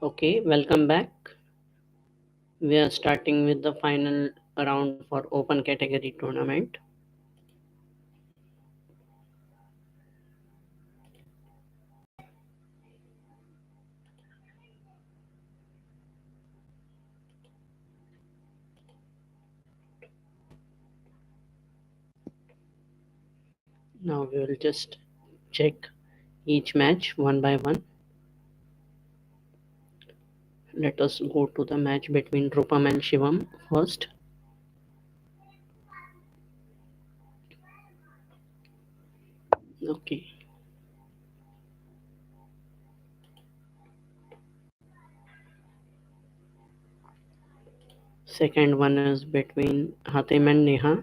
Okay, welcome back. We are starting with the final round for open category tournament. Now we will just check each match one by one. Let us go to the match between Rupam and Shivam first. Okay. Second one is between Hatim and Neha.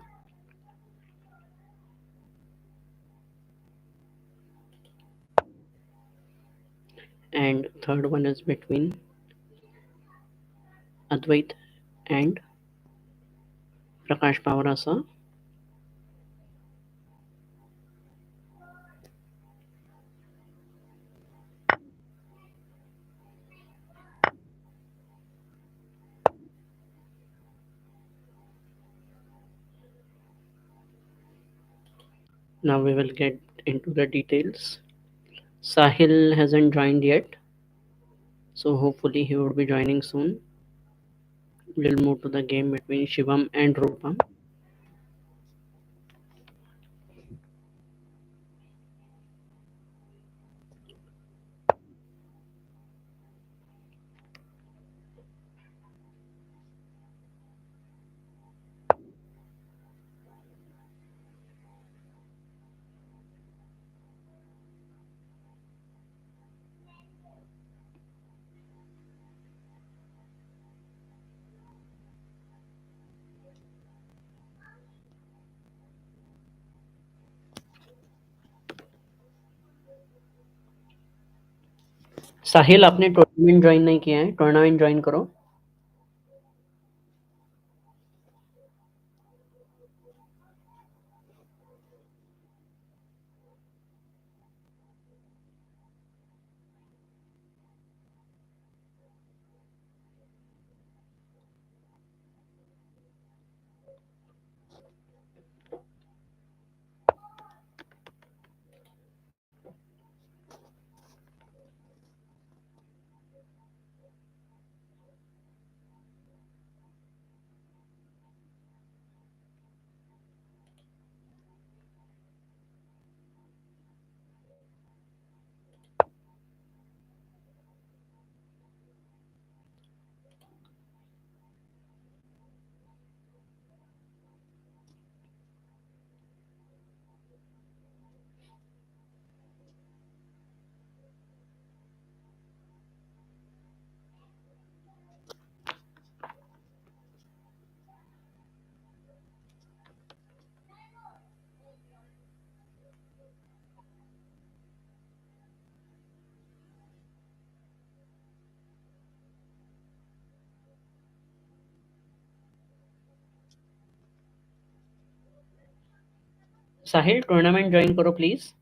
And third one is between Advait and Prakash Pavarasa. Now we will get into the details. Sahil hasn't joined yet, so hopefully he would be joining soon. We'll move to the game between Shivam and Rupam. साहिल आपने tournament join नहीं किया है, tournament join करो। साहिल tournament join करो please.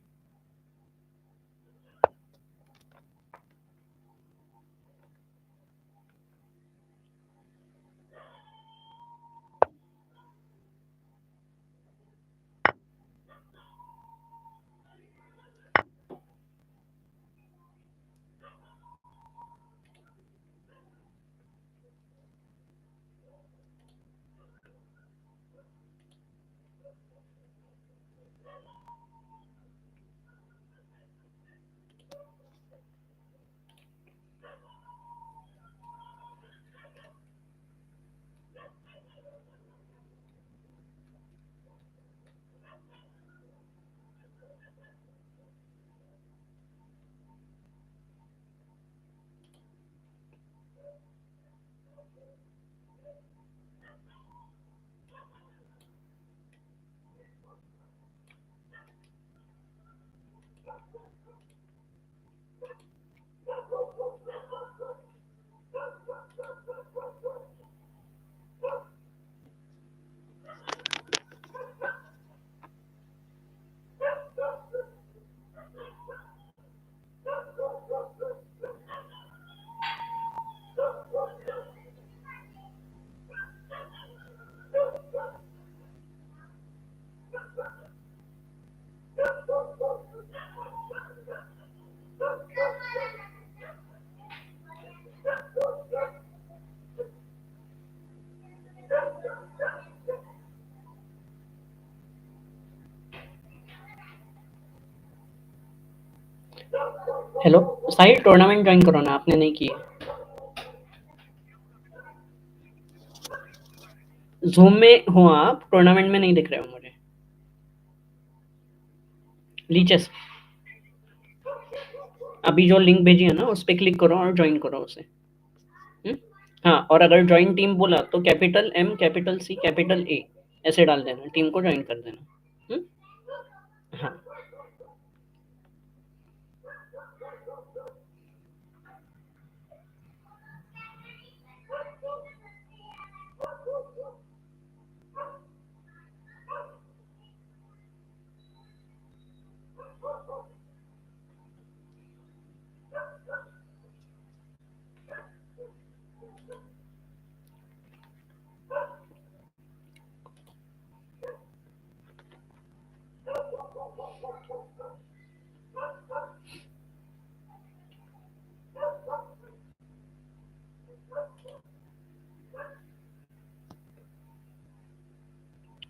Hello Sahil, tournament join करो ना, आपने नहीं की है। ज़ूम में हो आप, टूर्नामेंट में नहीं दिख रहे हो मुझे। लीचेस, अभी जो लिंक भेजी है ना उस पे क्लिक करो और ज्वाइन करो उसे। हुँ? हाँ, और अगर जॉइन टीम बोला तो capital M, capital C, capital A ऐसे डाल देना, टीम को जॉइन कर देना। हुँ? हाँ,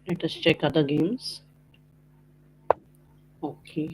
let us check other games. Okay.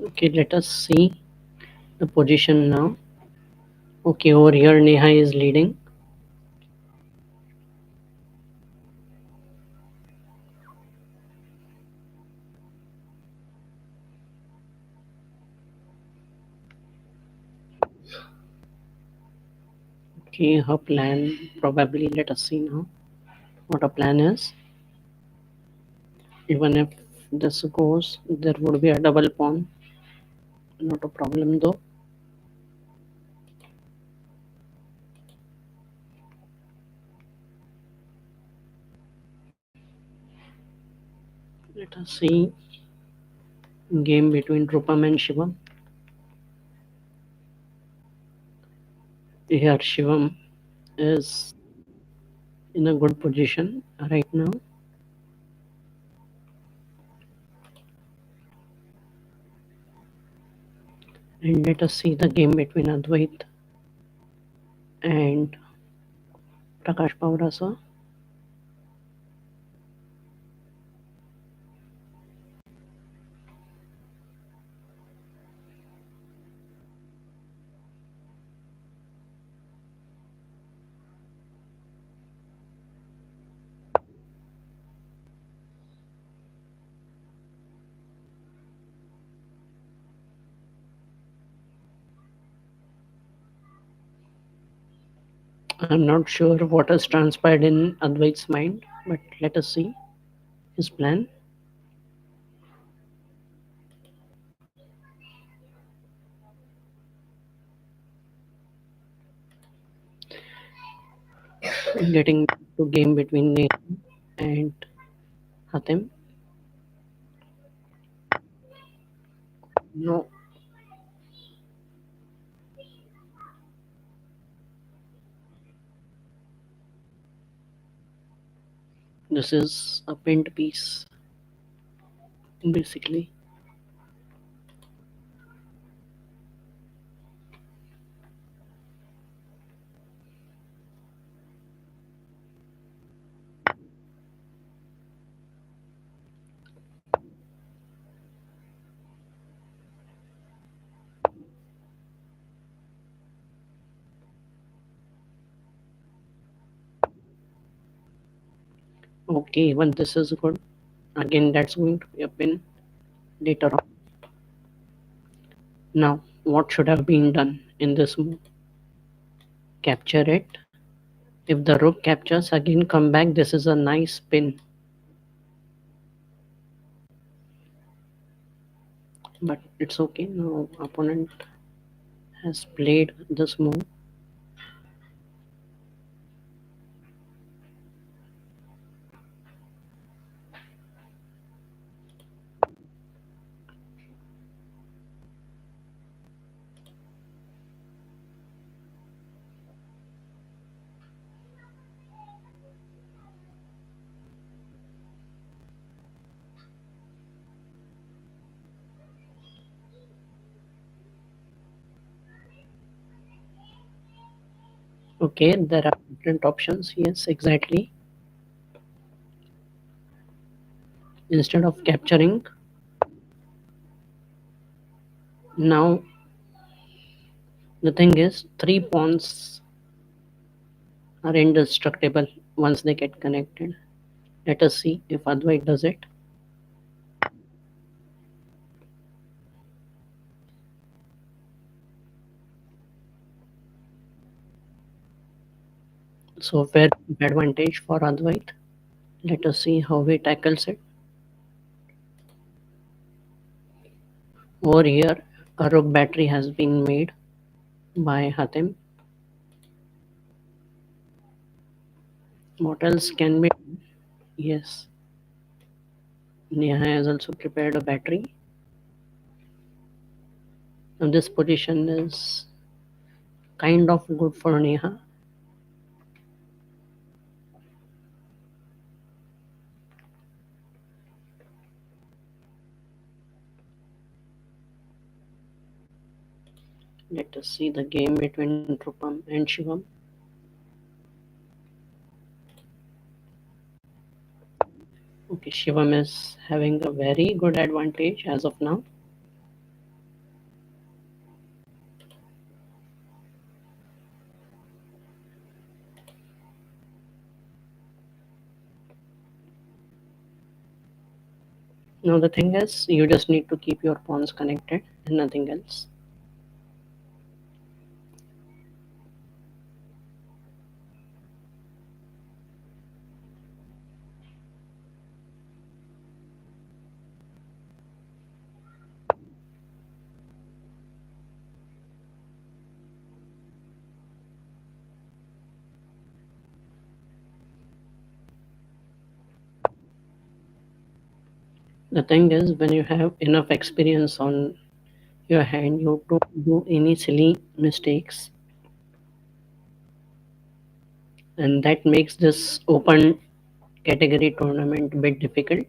Okay, let us see the position now. Okay, over here Neha is leading. Okay, her plan probably, let us see now what her plan is. Even if this goes, there would be a double pawn. Not a problem though. Let us see game between Rupam and Shivam. Here Shivam is in a good position right now. And let us see the game between Advait and Prakash Paurasa. I'm not sure what has transpired in Advait's mind, but let us see his plan. Getting to game between Neha and Hatem. No, this is a pinned piece, basically. Okay, even this is good. Again, that's going to be a pin later on. Now, what should have been done in this move? Capture it. If the rook captures, again come back. This is a nice pin. But it's okay. Now, opponent has played this move. Okay, there are different options. Yes, exactly. Instead of capturing, now the thing is, three pawns are indestructible once they get connected. Let us see if Advait does it. So, fair advantage for Advait. Let us see how he tackles it. Over here, a rook battery has been made by Hatem. What else can be? Yes, Neha has also prepared a battery. Now, this position is kind of good for Neha. Let us see the game between Rupam and Shivam. Okay, Shivam is having a very good advantage as of now. Now the thing is, you just need to keep your pawns connected and nothing else. The thing is, when you have enough experience on your hand, you don't do any silly mistakes, and that makes this open category tournament a bit difficult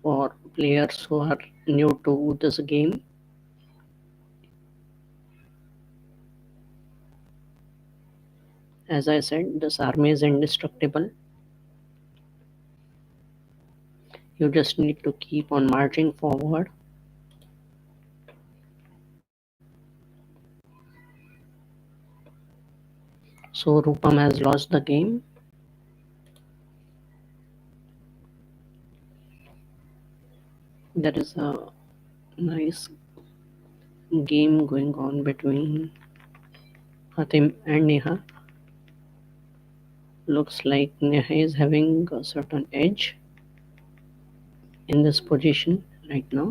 for players who are new to this game. As I said, this army is indestructible. You just need to keep on marching forward. So Rupam has lost the game. There is a nice game going on between Hatim and Neha. Looks like Neha is having a certain edge in this position right now.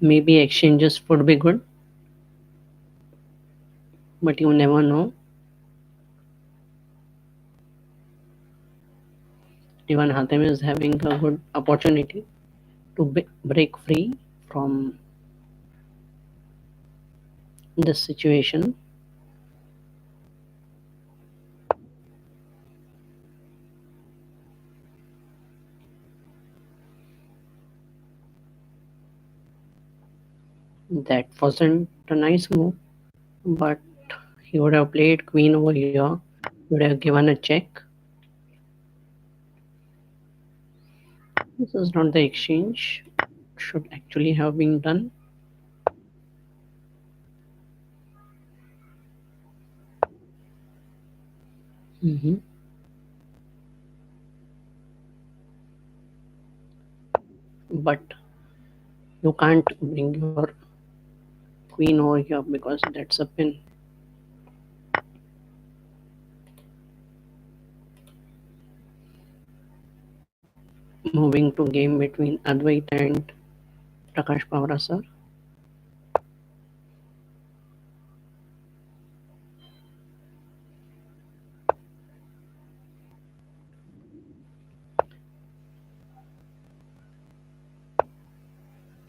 Maybe exchanges would be good, but you never know. Even Hatim is having a good opportunity to break free from this situation. That wasn't a nice move, but he would have played queen over here, would have given a check. This is not the exchange should actually have been done. Mhm. But you can't bring your queen over here because that's a pin. Moving to game between Advait and Prakash Pawara sir.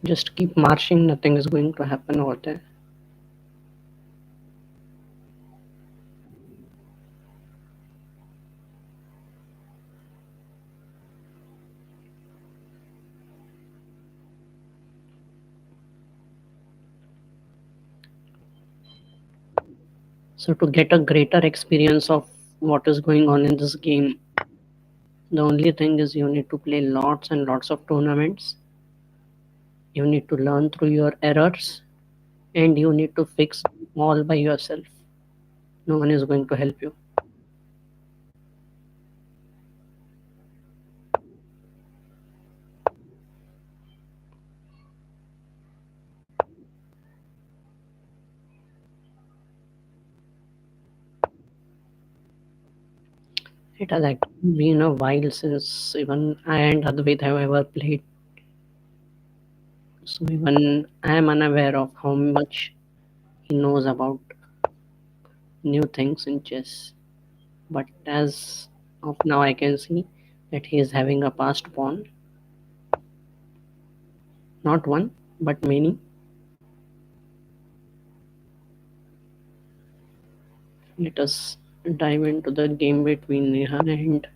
Just keep marching, nothing is going to happen over there. So to get a greater experience of what is going on in this game, the only thing is you need to play lots and lots of tournaments. You need to learn through your errors and you need to fix all by yourself. No one is going to help you. It has actually been a while since even I and Advait have ever played. So even I am unaware of how much he knows about new things in chess. But as of now, I can see that he is having a passed pawn. Not one, but many. Let us dive into the game between Neha and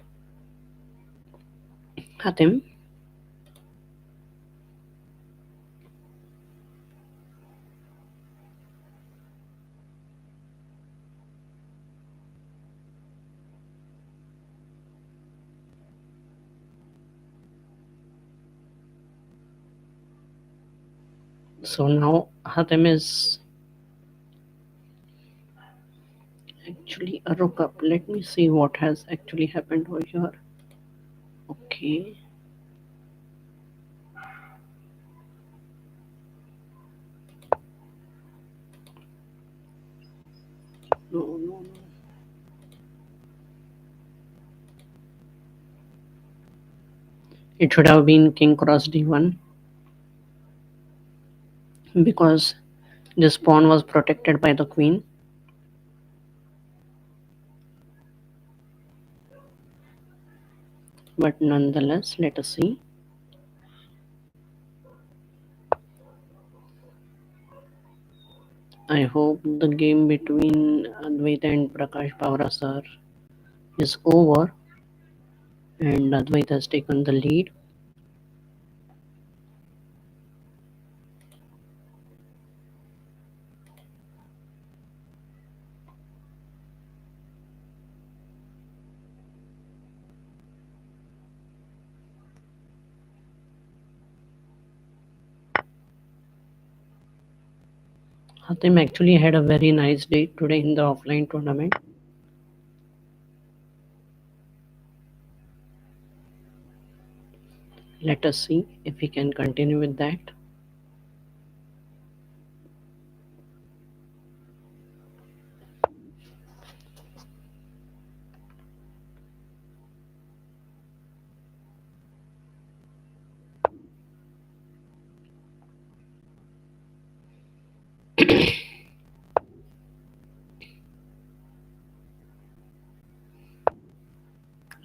Hatim. So now Hatim is actually a rook up. Let me see what has actually happened over here. Okay. No, no, no. It should have been king cross d1 because this pawn was protected by the queen. But nonetheless, let us see. I hope the game between Advaita and Prakash Pavra sir is over and Advaita has taken the lead. Hatim actually had a very nice day today in the offline tournament. Let us see if we can continue with that.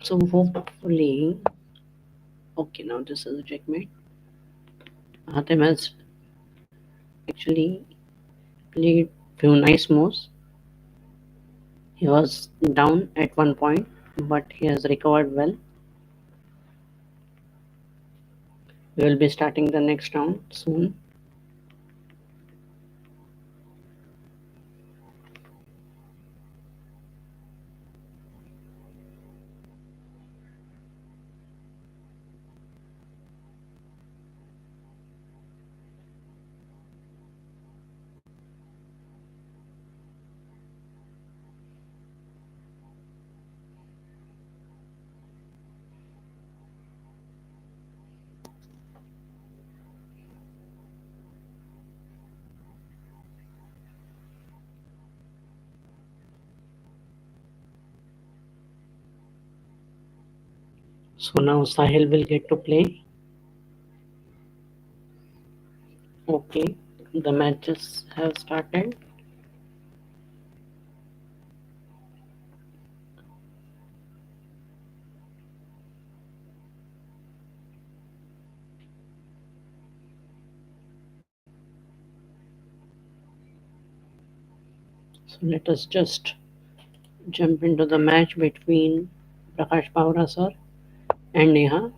So hopefully, okay, now this is a checkmate. Hatem has actually played few nice moves. He was down at one point, but he has recovered well. We will be starting the next round soon. So now Sahil will get to play. Okay, the matches have started. So let us just jump into the match between Prakash Pavra sir and Neha.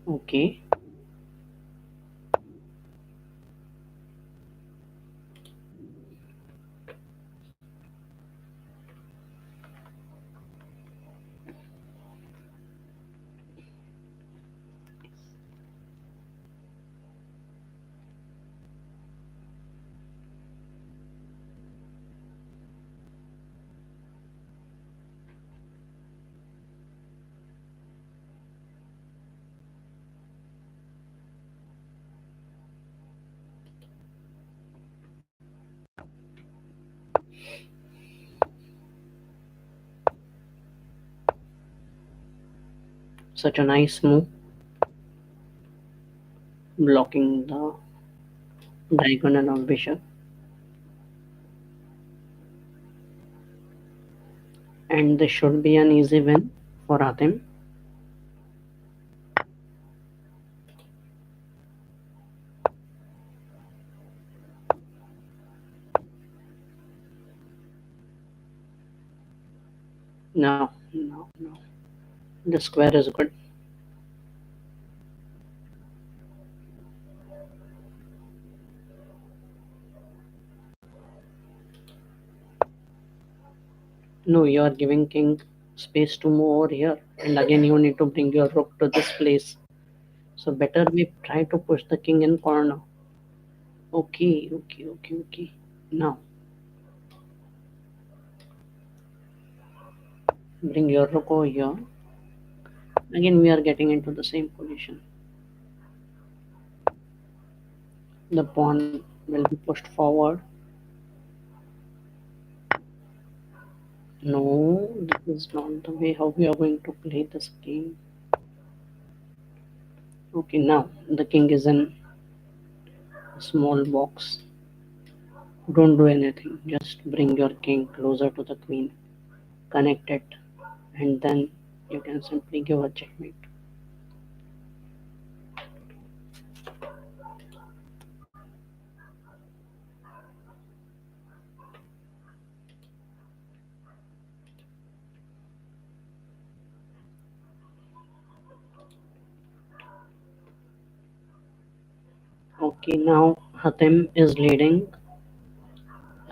Okay, such a nice move, blocking the diagonal of bishop, and this should be an easy win for Hatem. No, no, no. The square is good. No, you are giving king space to move over here, and again you need to bring your rook to this place. So better we try to push the king in corner. Okay, okay, okay, okay. Now bring your rook over here. Again we are getting into the same position. The pawn will be pushed forward. No, this is not the way how we are going to play this game. Okay, now the king is in a small box. Don't do anything. Just bring your king closer to the queen. Connect it, and then you can simply give a checkmate. Okay, now Hatem is leading.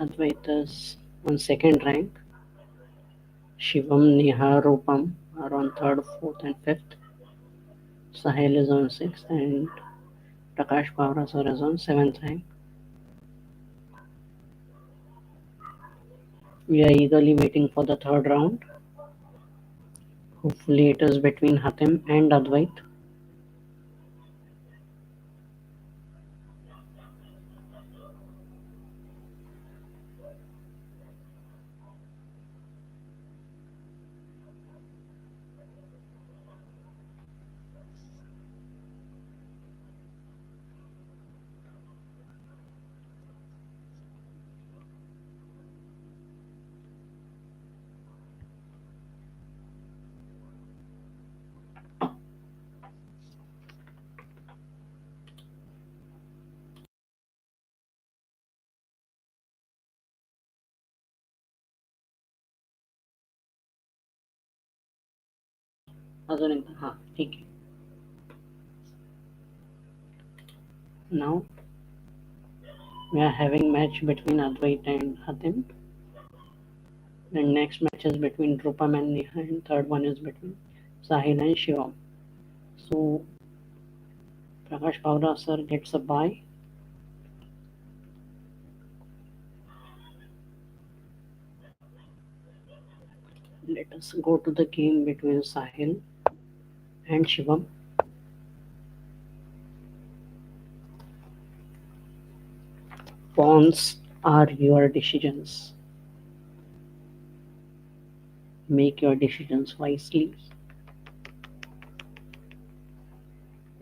Advait is on second rank. Shivam, Neha, Rupam are on third, fourth, and fifth. Sahil is on sixth, and Prakash Pavrasar is on seventh rank. We are eagerly waiting for the third round. Hopefully, it is between Hatem and Advait. अजून एकदा हां ठीक आहे. Now we are having match between Advait and Hatem. The next match is between Drupam and Neha, and third one is between Sahil and Shivam. So Prakash Pavra sir gets a bye. Let us go to the game between Sahil and Shivam. Pawns are your decisions. Make your decisions wisely.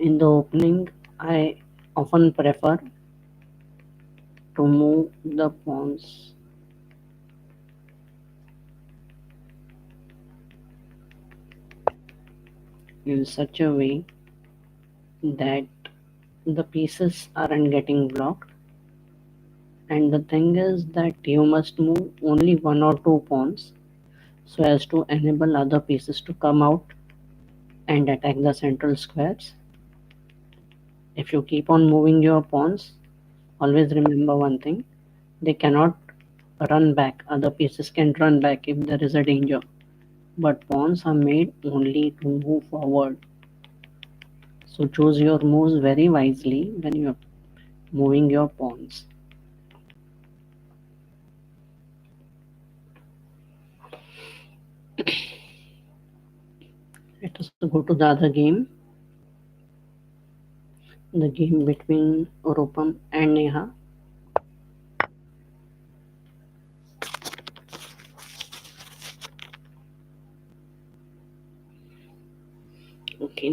In the opening, I often prefer to move the pawns in such a way that the pieces aren't getting blocked. And the thing is that you must move only one or two pawns so as to enable other pieces to come out and attack the central squares. If you keep on moving your pawns, always remember one thing, they cannot run back. Other pieces can run back if there is a danger. But pawns are made only to move forward. So choose your moves very wisely when you are moving your pawns. Let us go to the other game, the game between Rupam and Neha. Okay,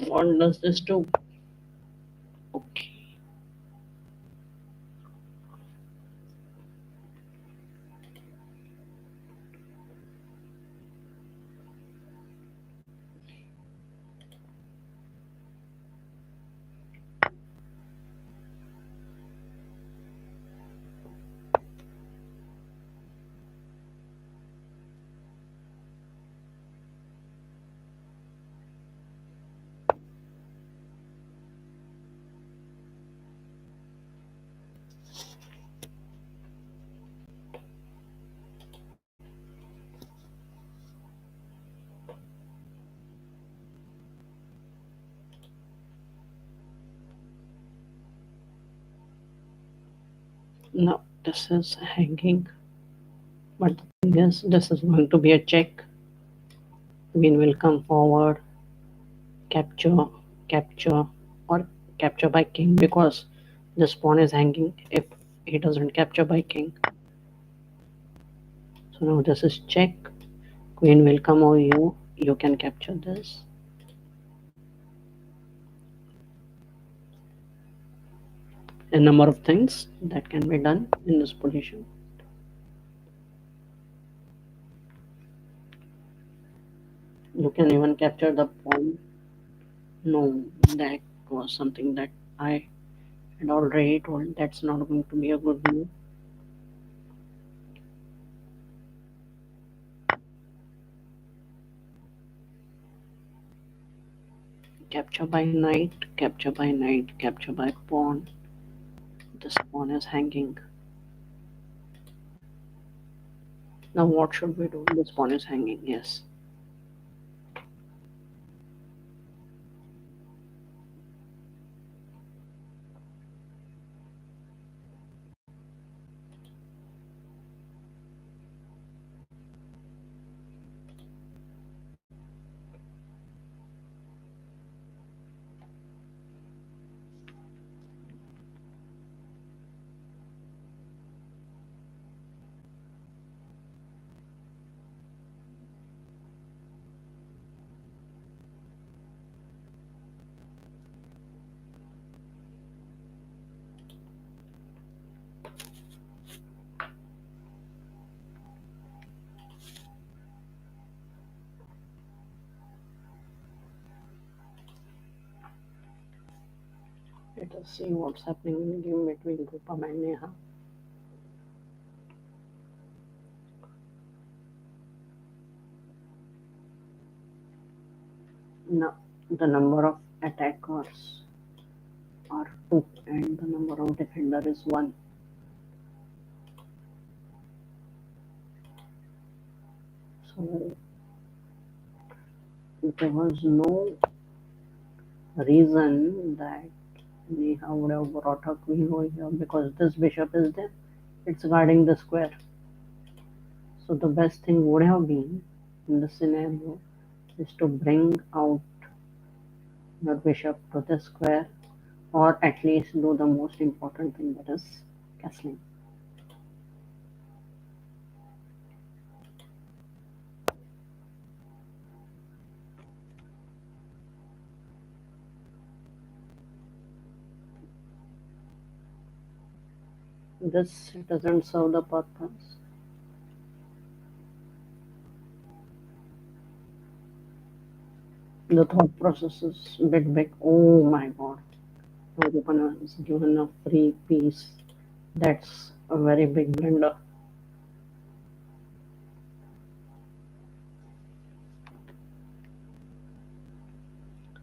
what does this do? Okay, now this is hanging, but the thing is, this is going to be a check. Queen will come forward, capture, capture, or capture by king because this pawn is hanging if he doesn't capture by king. So now this is check. Queen will come over you. You can capture this. A number of things that can be done in this position. You can even capture the pawn. No, that was something that I had already told. That's not going to be a good move. Capture by knight, capture by knight, capture by pawn. This pawn is hanging. Now what should we do? This pawn is hanging, yes. Let us see what's happening in the game between Rupam and Neha. Now the number of attackers are 2 and the number of defender is 1. So there was no reason that Neha would have brought her queen over here because this bishop is there. It's guarding the square. So the best thing would have been in this scenario is to bring out your bishop to the square or at least do the most important thing, that is castling. This doesn't serve the purpose. The thought process is a bit big. Oh my god. My opener is given a free piece. That's a very big blunder.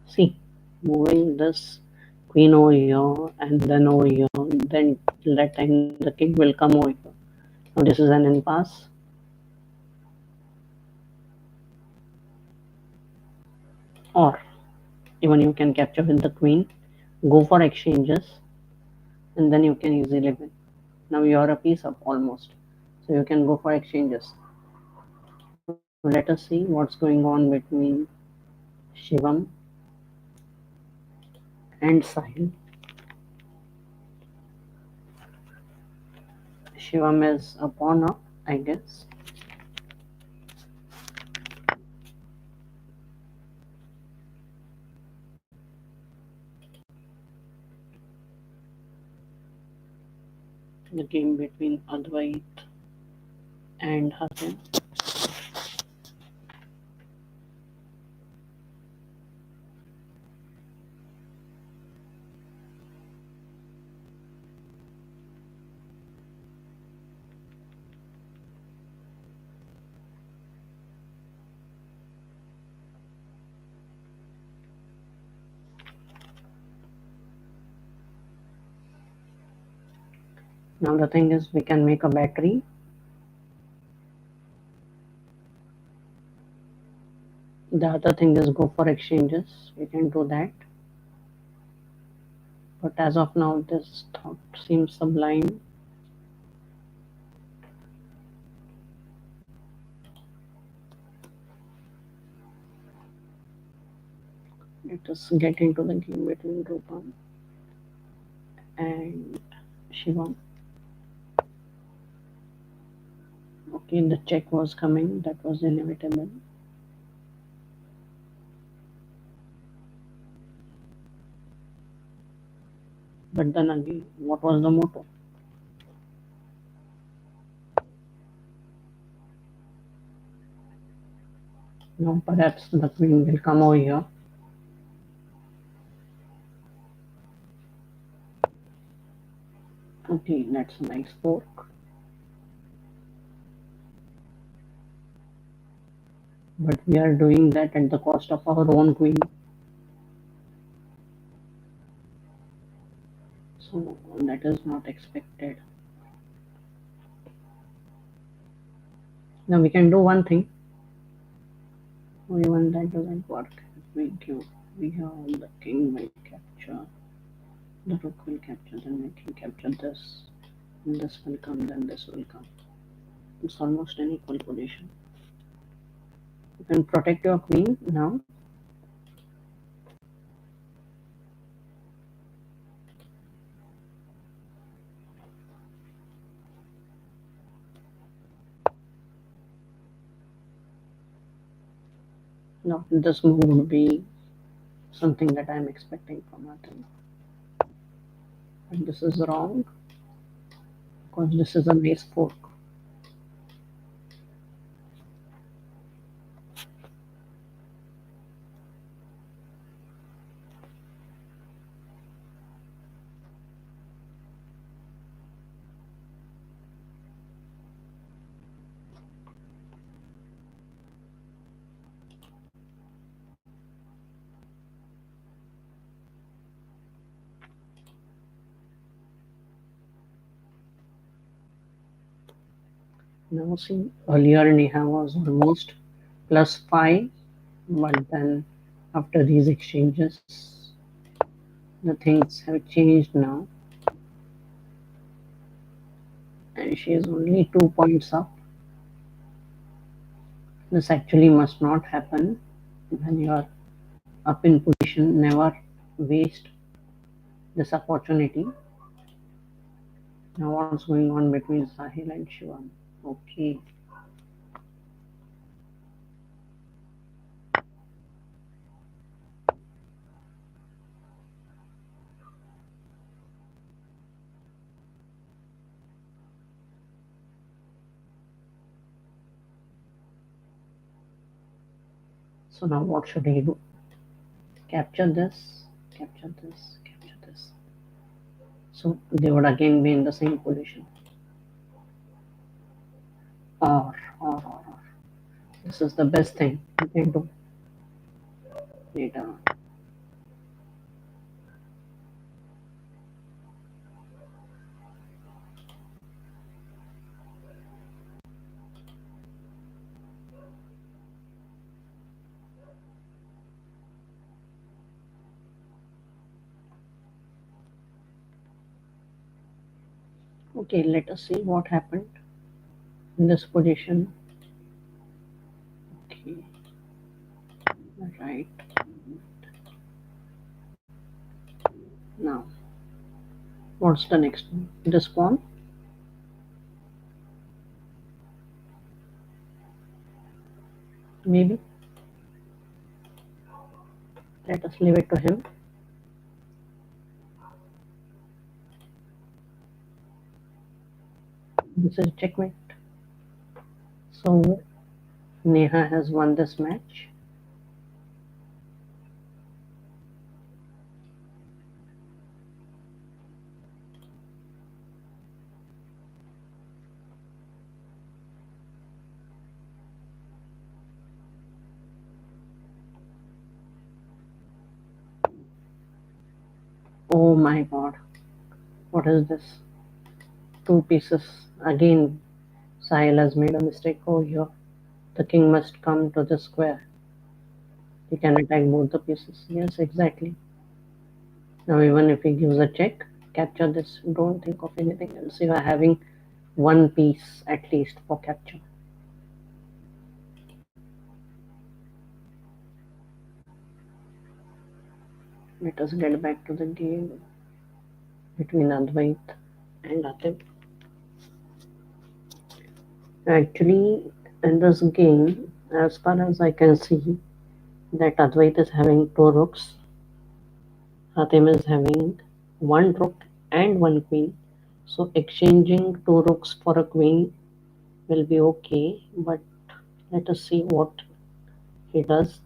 See, moving this queen over here and then over here, then that time the king will come over here. Now this is an impasse. Or even you can capture with the queen, go for exchanges, and then you can easily win. Now you are a piece up almost. So you can go for exchanges. Let us see what's going on between Shivam and Sahil. Shivam is a pawn up, I guess. The game between Advait and Hasan. Now the thing is we can make a battery. The other thing is go for exchanges. We can do that. But as of now this thought seems sublime. Let us get into the game between Rupam and Shivam. Okay, the check was coming, that was inevitable. But then again, what was the motto? Now perhaps the queen will come over here. Okay, that's a nice fork. But we are doing that at the cost of our own queen. So that is not expected. Now we can do one thing. Even that doesn't work. We have the king will capture, the rook will capture, then we can capture this. And this will come, then this will come. It's almost an equal position. You can protect your queen now. Now this move would be something that I'm expecting from her thing. And this is wrong because this is a nice fork. Now see, earlier Neha was almost +5, but then after these exchanges, the things have changed now, and she is only 2 points up. This actually must not happen when you are up in position. Never waste this opportunity. Now, what's going on between Sahil and Shivam? Okay, So now what should he do? Capture this, capture this, capture this. So they would again be in the same position. Or. This is the best thing you can do later on. Okay, let us see what happened in this position. Okay, right. Now, what's the next one? This pawn. Maybe. Let us leave it to him. This is checkmate. So Neha has won this match. Oh my god. What is this? Two pieces. Again, Sahil has made a mistake over here. The king must come to the square. He can attack both the pieces. Yes, exactly. Now even if he gives a check, capture this. Don't think of anything else. You are having one piece at least for capture. Let us get back to the game between Advait and Atib. Actually, in this game, as far as I can see, that Advait is having two rooks, Hatim is having one rook and one queen. So exchanging two rooks for a queen will be okay, but let us see what he does.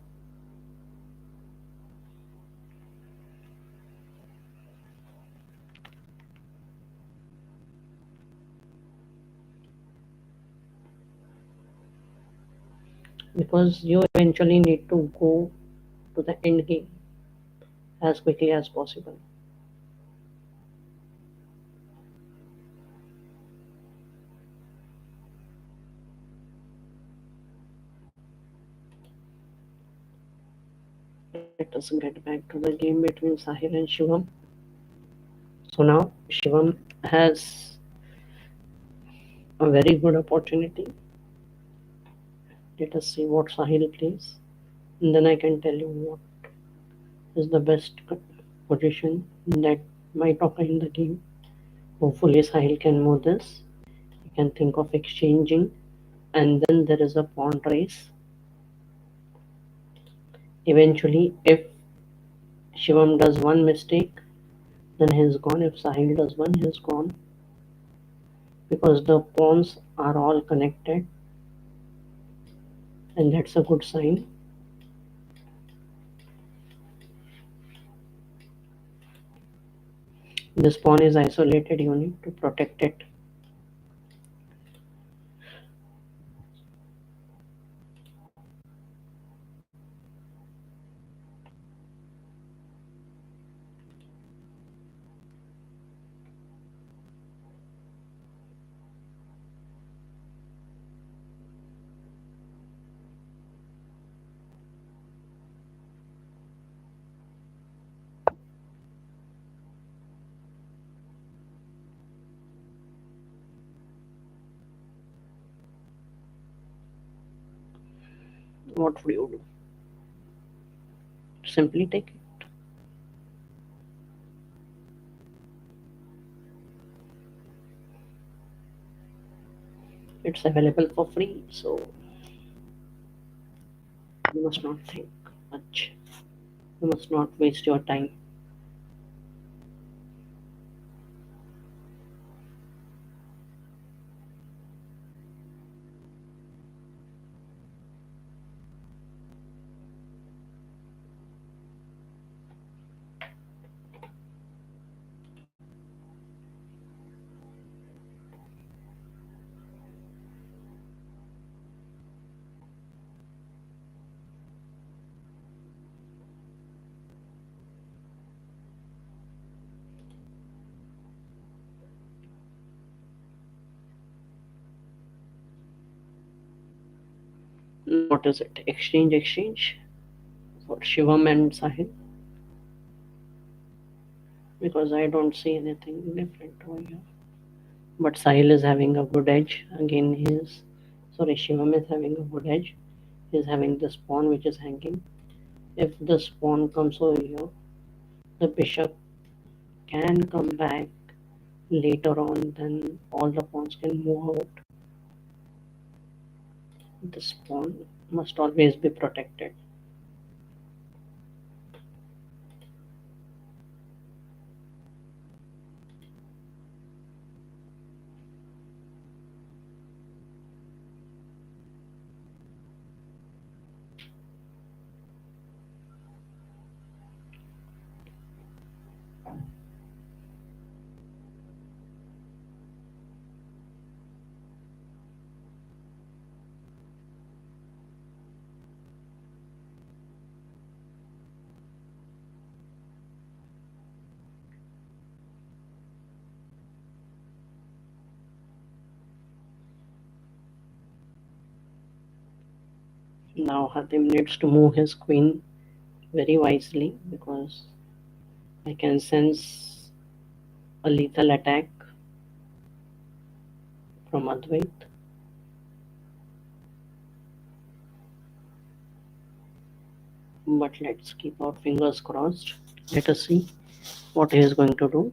Because you eventually need to go to the end game as quickly as possible. Let us get back to the game between Sahil and Shivam. So now Shivam has a very good opportunity. Let us see what Sahil plays, and then I can tell you what is the best position that might occur in the game. Hopefully, Sahil can move this. He can think of exchanging, and then there is a pawn race. Eventually, if Shivam does one mistake, then he's gone. If Sahil does one, he's gone because the pawns are all connected, and that's a good sign. This pawn is isolated, you need to protect it. What would you do? Simply take it. It's available for free, so you must not think much. You must not waste your time. Now what is it? Exchange for Shivam and Sahil, because I don't see anything different over here. But Sahil is having a good edge. Again, Shivam is having a good edge. He's having this pawn which is hanging. If this pawn comes over here, the bishop can come back later on, then all the pawns can move out. This pawn must always be protected. Now Hatim needs to move his queen very wisely, because I can sense a lethal attack from Advait. But let's keep our fingers crossed. Let us see what he is going to do.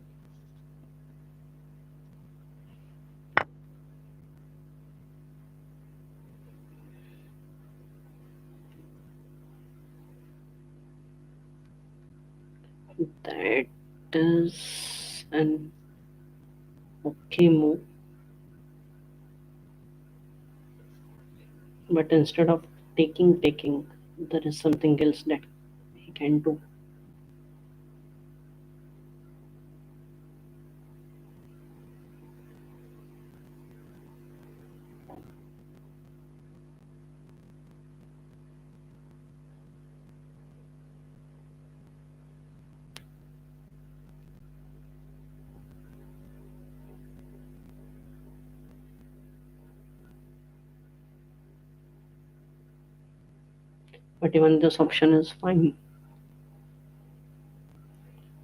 That is an okay move, but instead of taking, there is something else that he can do. But even this option is fine.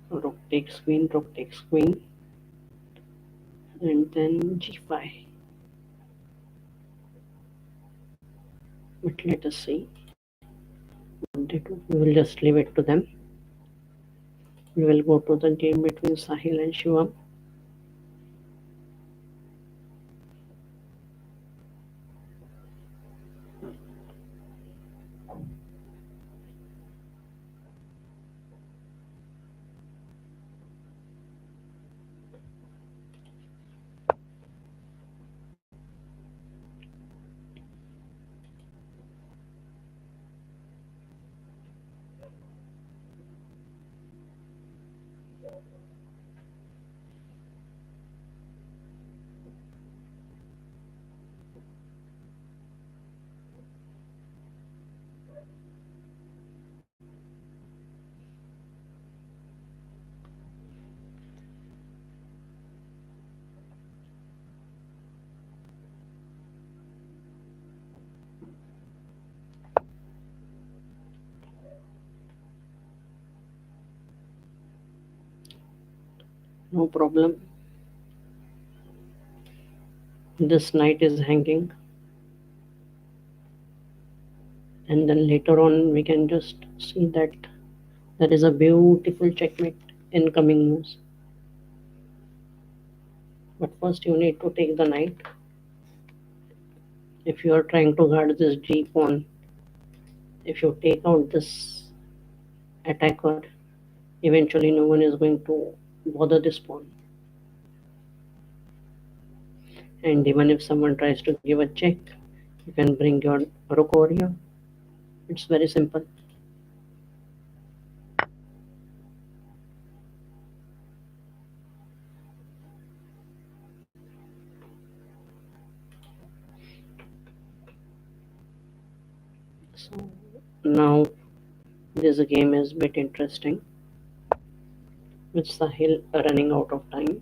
Rook takes queen, and then g5. But let us see what they do. We will just leave it to them. We will go to the game between Sahil and Shivam. No problem. This knight is hanging, and then later on we can just see that there is a beautiful checkmate in coming moves. But first you need to take the knight. If you are trying to guard this g pawn, if you take out this attacker, eventually no one is going to bother this pawn. And even if someone tries to give a check, you can bring your rook over here. It's very simple. So now this game is a bit interesting, with Sahil running out of time.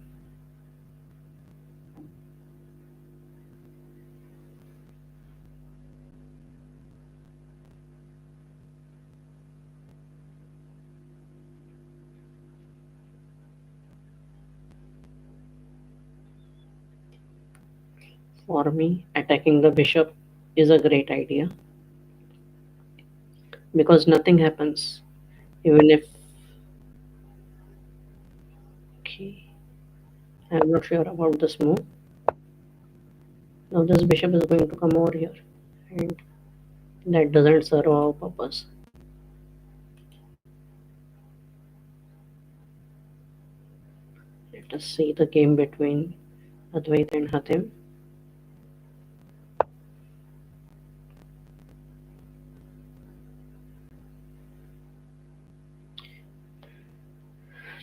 For me, attacking the bishop is a great idea because nothing happens. Even if, okay, I'm not sure about this move. Now this bishop is going to come over here, and that doesn't serve our purpose. Let us see the game between Advait and Hatim.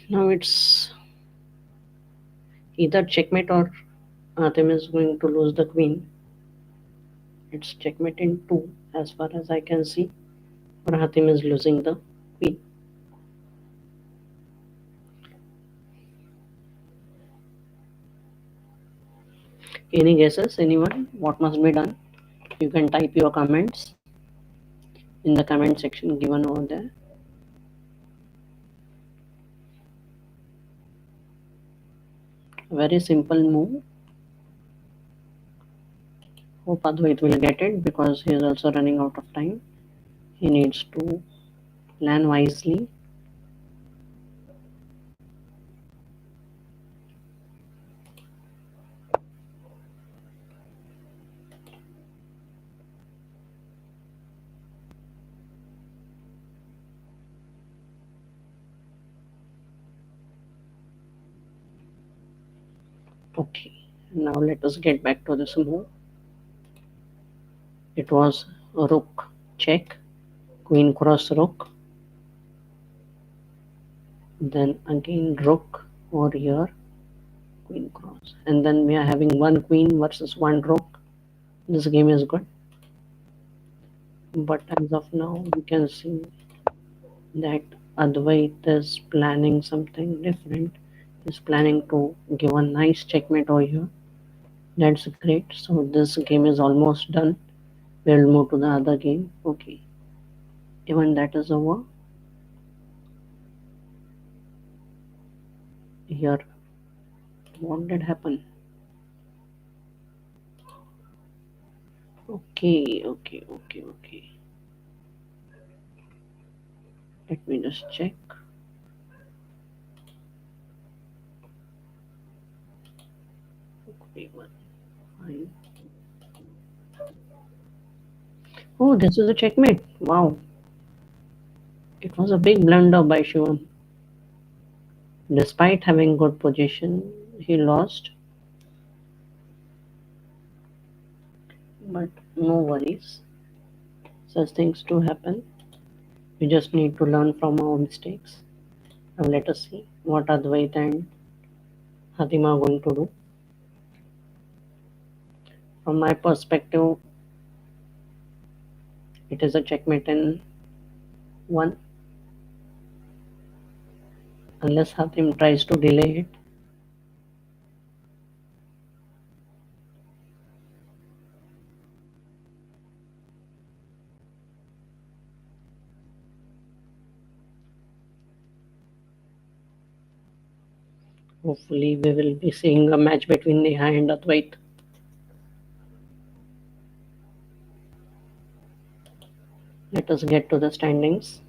Now it's either checkmate or Hatim is going to lose the queen. It's checkmate in two, as far as I can see, or Hatim is losing the queen. Any guesses, anyone? What must be done? You can type your comments in the comment section given over there. Very simple move. Hope Advait will get it because he is also running out of time. He needs to plan wisely. Okay, now let us get back to this move. It was rook check, queen cross rook, then again rook over here, queen cross, and then we are having one queen versus one rook. This game is good, but as of now, we can see that Advait is planning something different. He's planning to give a nice checkmate over here. That's great. So this game is almost done. We'll move to the other game. Okay, even that is over. Here, what did happen? Okay. Let me just check. Okay, one, fine. Oh, this is a checkmate. Wow, it was a big blunder by Shivam. Despite having good position, he lost. But no worries. Such things do happen. We just need to learn from our mistakes. Now let us see what Advait and Hatima are going to do. From my perspective, it is a checkmate in one, unless Hatim tries to delay it. Hopefully, we will be seeing a match between Neha and Advait. Let us get to the standings.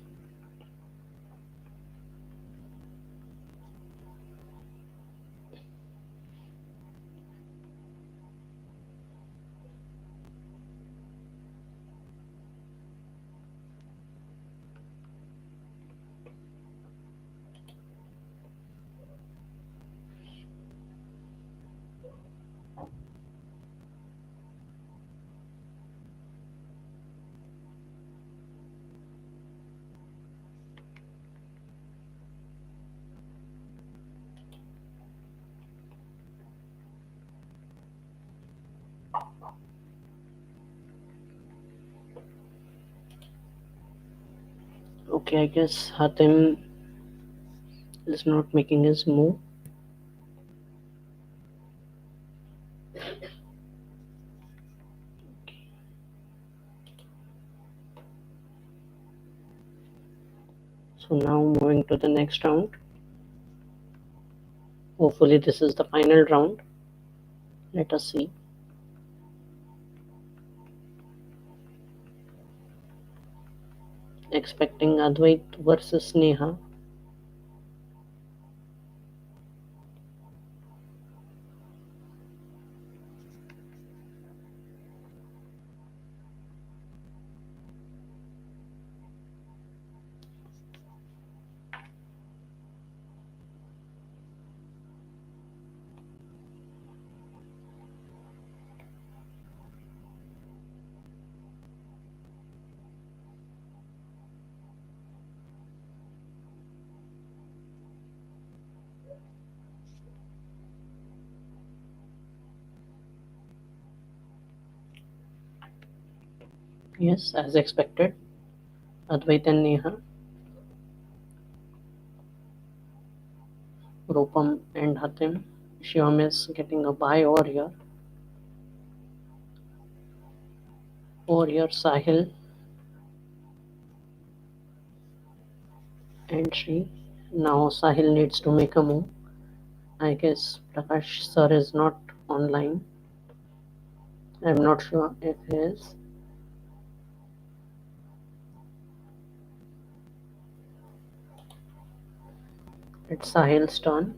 Okay, I guess Hatim is not making his move. So now moving to the next round. Hopefully, this is the final round. Let us see. expecting Advait versus Neha. Yes, as expected, Advait and Neha, Rupam and Hatim. Shivam is getting a buy over here. Over here, Sahil and Shri. Now Sahil needs to make a move. I guess Prakash sir is not online. I'm not sure if he is. It's Sahil's turn.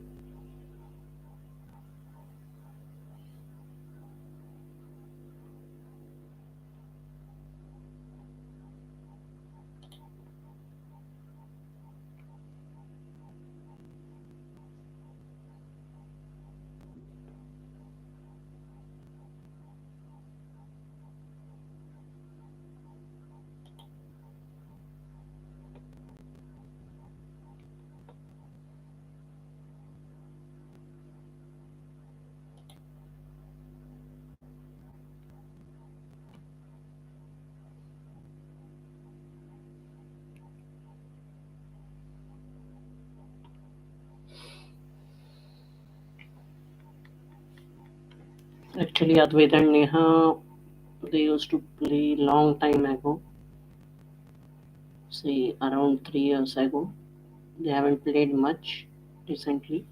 Actually, Advait and Neha, they used to play long time ago, say around 3 years ago. They haven't played much recently.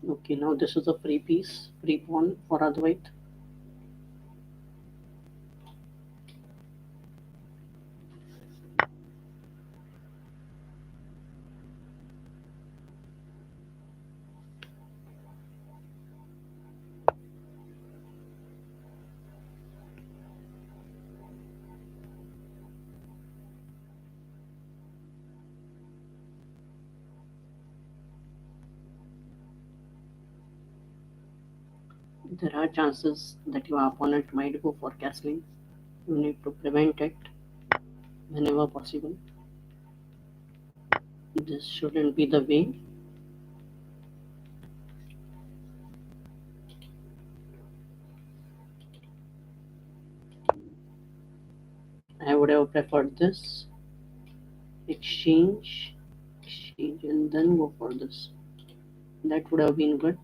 Okay, now this is a free piece, free pawn for Advait. There are chances that your opponent might go for castling. You need to prevent it whenever possible. This shouldn't be the way. I would have preferred this. Exchange, exchange, and then go for this. That would have been good.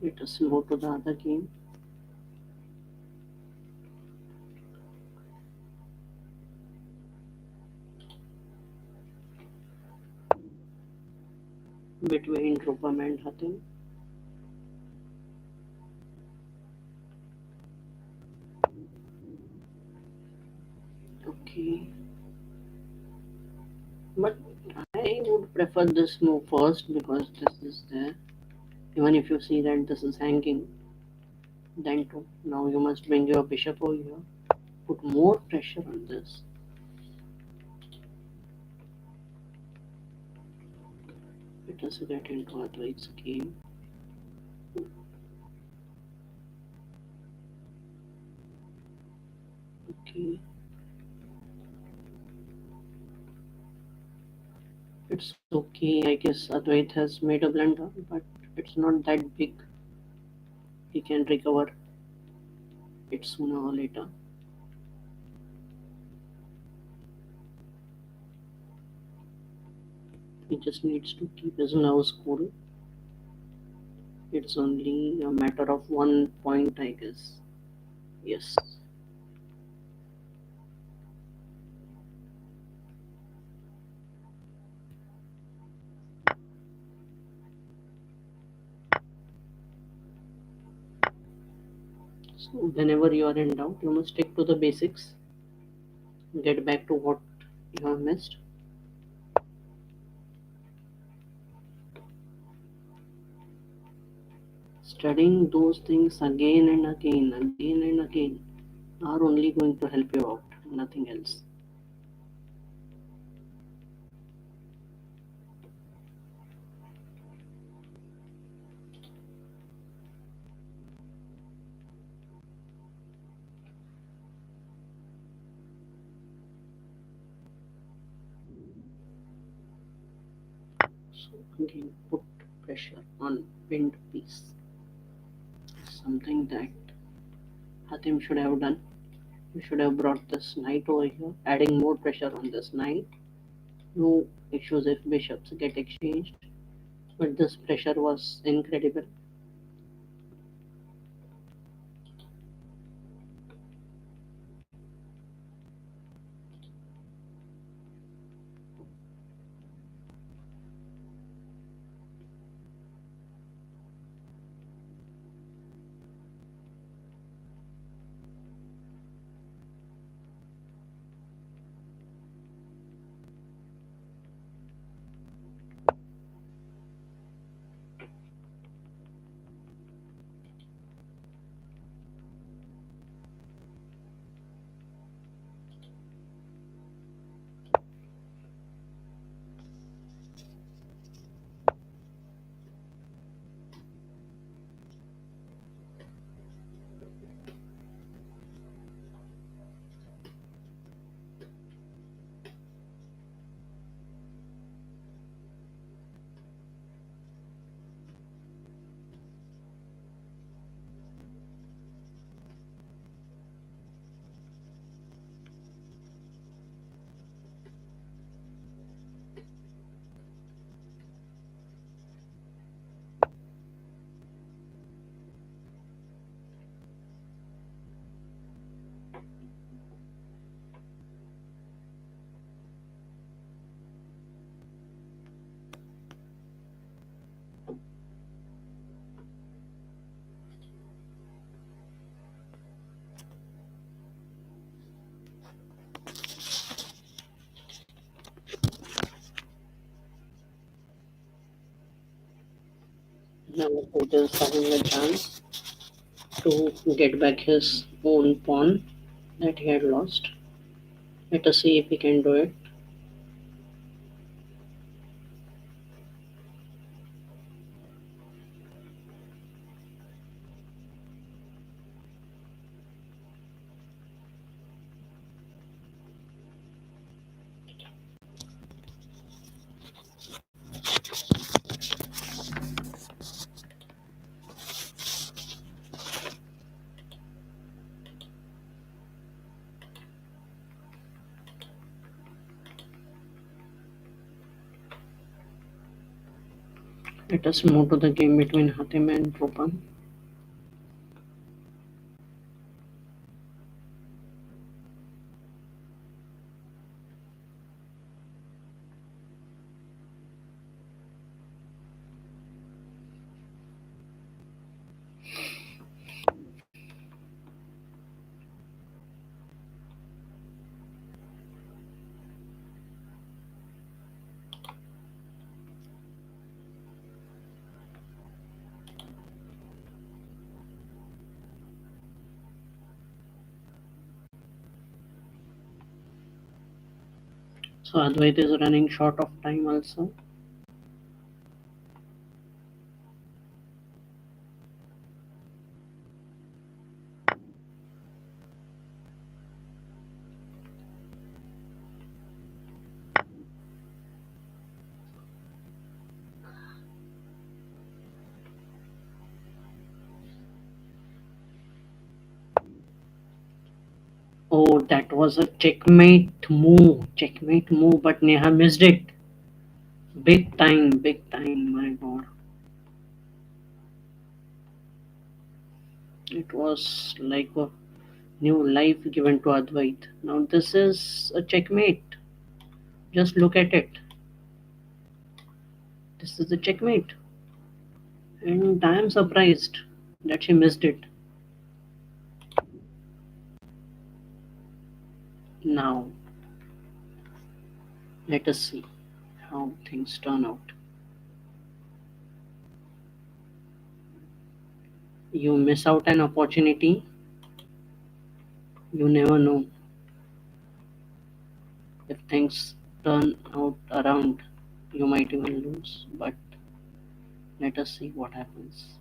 Let us move to the other game. Between Rupam and Hatim. Okay, but I would prefer this move first because this is there. Even if you see that this is hanging, then too. Now you must bring your bishop over here. Put more pressure on this. Let us get into Advait's game. Okay, it's okay. I guess Advait has made a blunder, but it's not that big. He can recover it sooner or later. He just needs to keep his nerves cool. It's only a matter of 1 point, I guess. Yes. So whenever you are in doubt, you must stick to the basics. Get back to what you have missed. Studying those things again and again are only going to help you out, nothing else. So again, put pressure on pinned piece. Something that Hatim should have done. You should have brought this knight over here, adding more pressure on this knight. No issues if bishops get exchanged, but this pressure was incredible. Now Putin is having a chance to get back his own pawn that he had lost. Let us see if he can do it. Let us move to the game between Hatim and Rupan. So Advait is running short of time also. Oh, that was a checkmate move, but Neha missed it. Big time, my god. It was like a new life given to Advait. Now this is a checkmate. Just look at it. This is a checkmate. And I am surprised that she missed it. Now let us see how things turn out. You miss out an opportunity, you never know if things turn out around, you might even lose. But let us see what happens.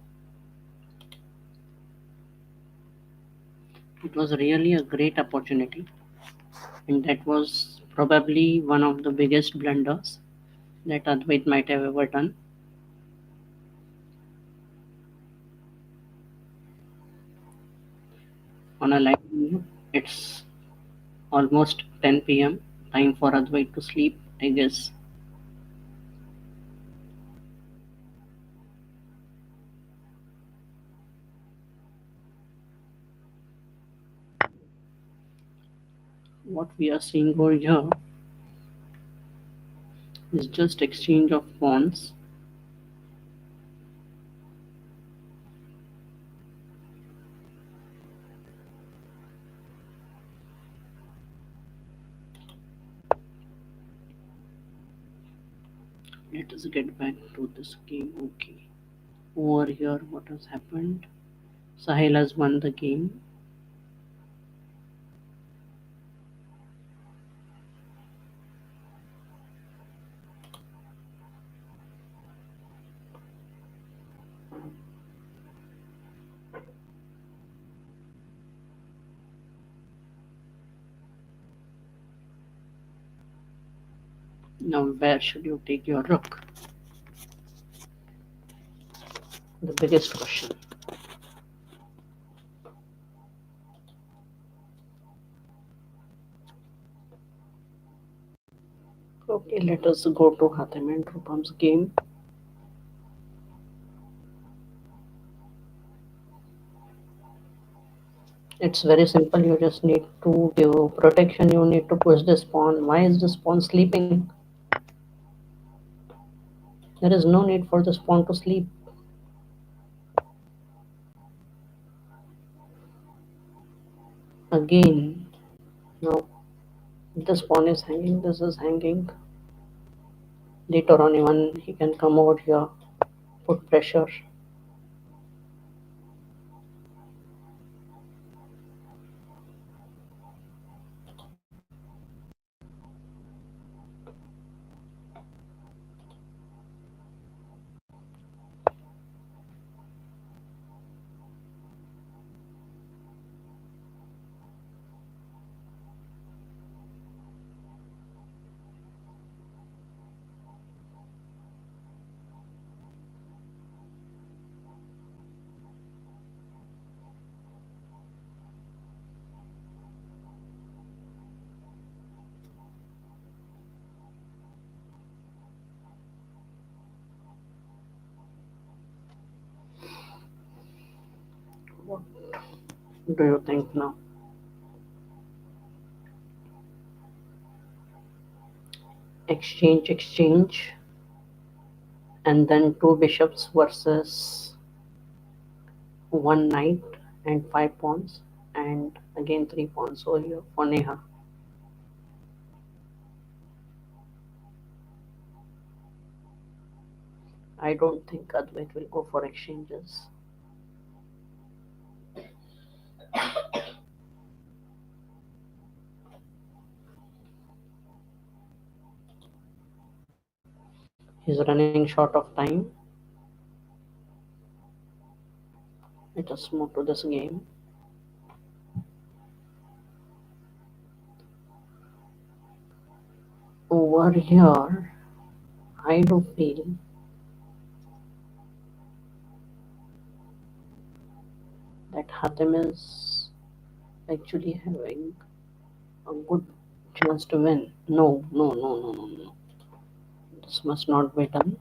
It was really a great opportunity, and that was probably one of the biggest blunders that Advait might have ever done. On a light note, it's almost 10 p.m. Time for Advait to sleep, I guess. What we are seeing over here is just exchange of pawns. Let us get back to this game. Okay. Over here, what has happened? Sahil has won the game. Now, where should you take your rook? The biggest question. Okay, let us go to Hatem and Rupam's game. It's very simple. You just need to give protection. You need to push this pawn. Why is this pawn sleeping? There is no need for this pawn to sleep. Again, no. This pawn is hanging. This is hanging. Later on, even he can come over here, put pressure. What do you think now? Exchange, exchange, and then two bishops versus one knight and five pawns, and again three pawns over here for Neha. I don't think Advait will go for exchanges. He's running short of time. Let us move to this game. Over here, I do feel that Hatem is actually having a good chance to win. No, no, no, no, no, no. This must not be done.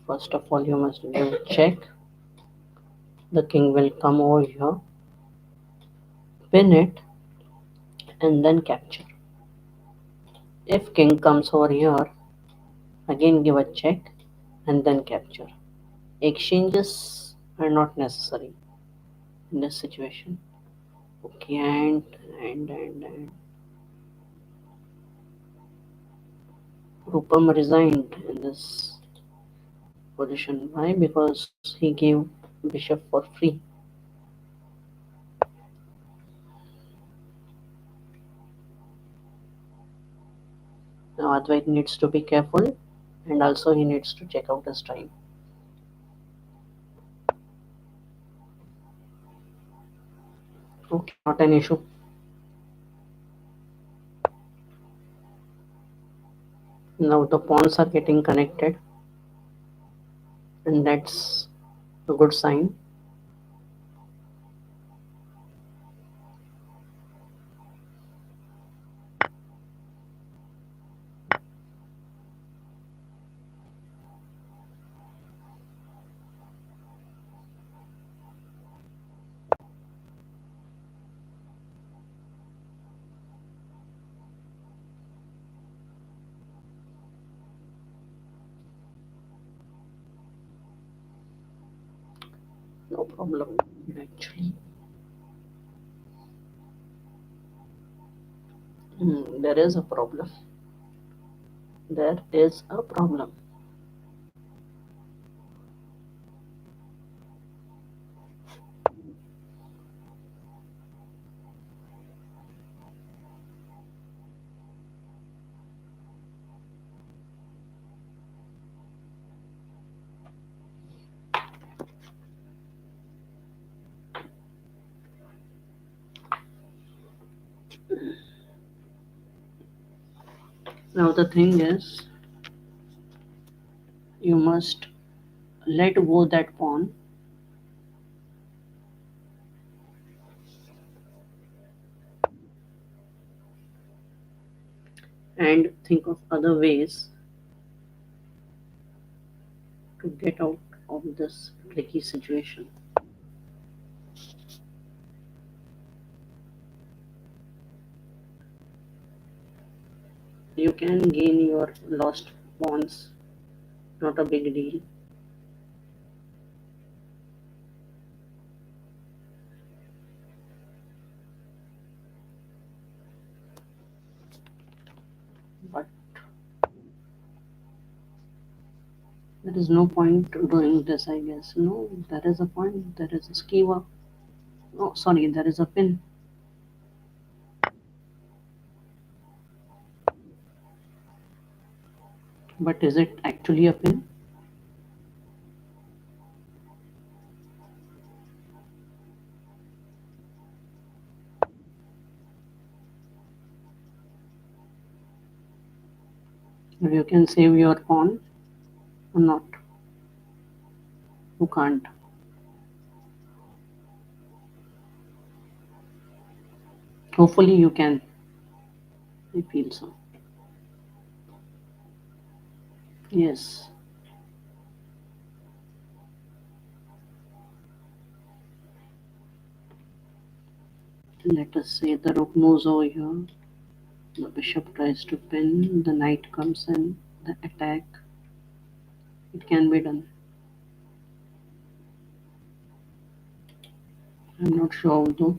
First of all, you must give check. The king will come over here, pin it, and then capture. If king comes over here, again give a check and then capture. Exchanges are not necessary in this situation. Okay, and Rupam resigned in this position. Why? Because he gave bishop for free. Now Advait needs to be careful, and also he needs to check out his time. Okay, not an issue. Now the pawns are getting connected, and that's a good sign. No problem, actually. There is a problem. There is a problem. Now the thing is, you must let go that pawn and think of other ways to get out of this tricky situation. You can gain your lost pawns, not a big deal. But there is no point to doing this, I guess. No, there is a point. There is a skewer. Oh, sorry, there is a pin. But is it actually a pin? You can save your pawn or not. You can't. Hopefully, you can. I feel so. Yes. Let us say the rook moves over here. The bishop tries to pin. The knight comes in. The attack. It can be done. I'm not sure though.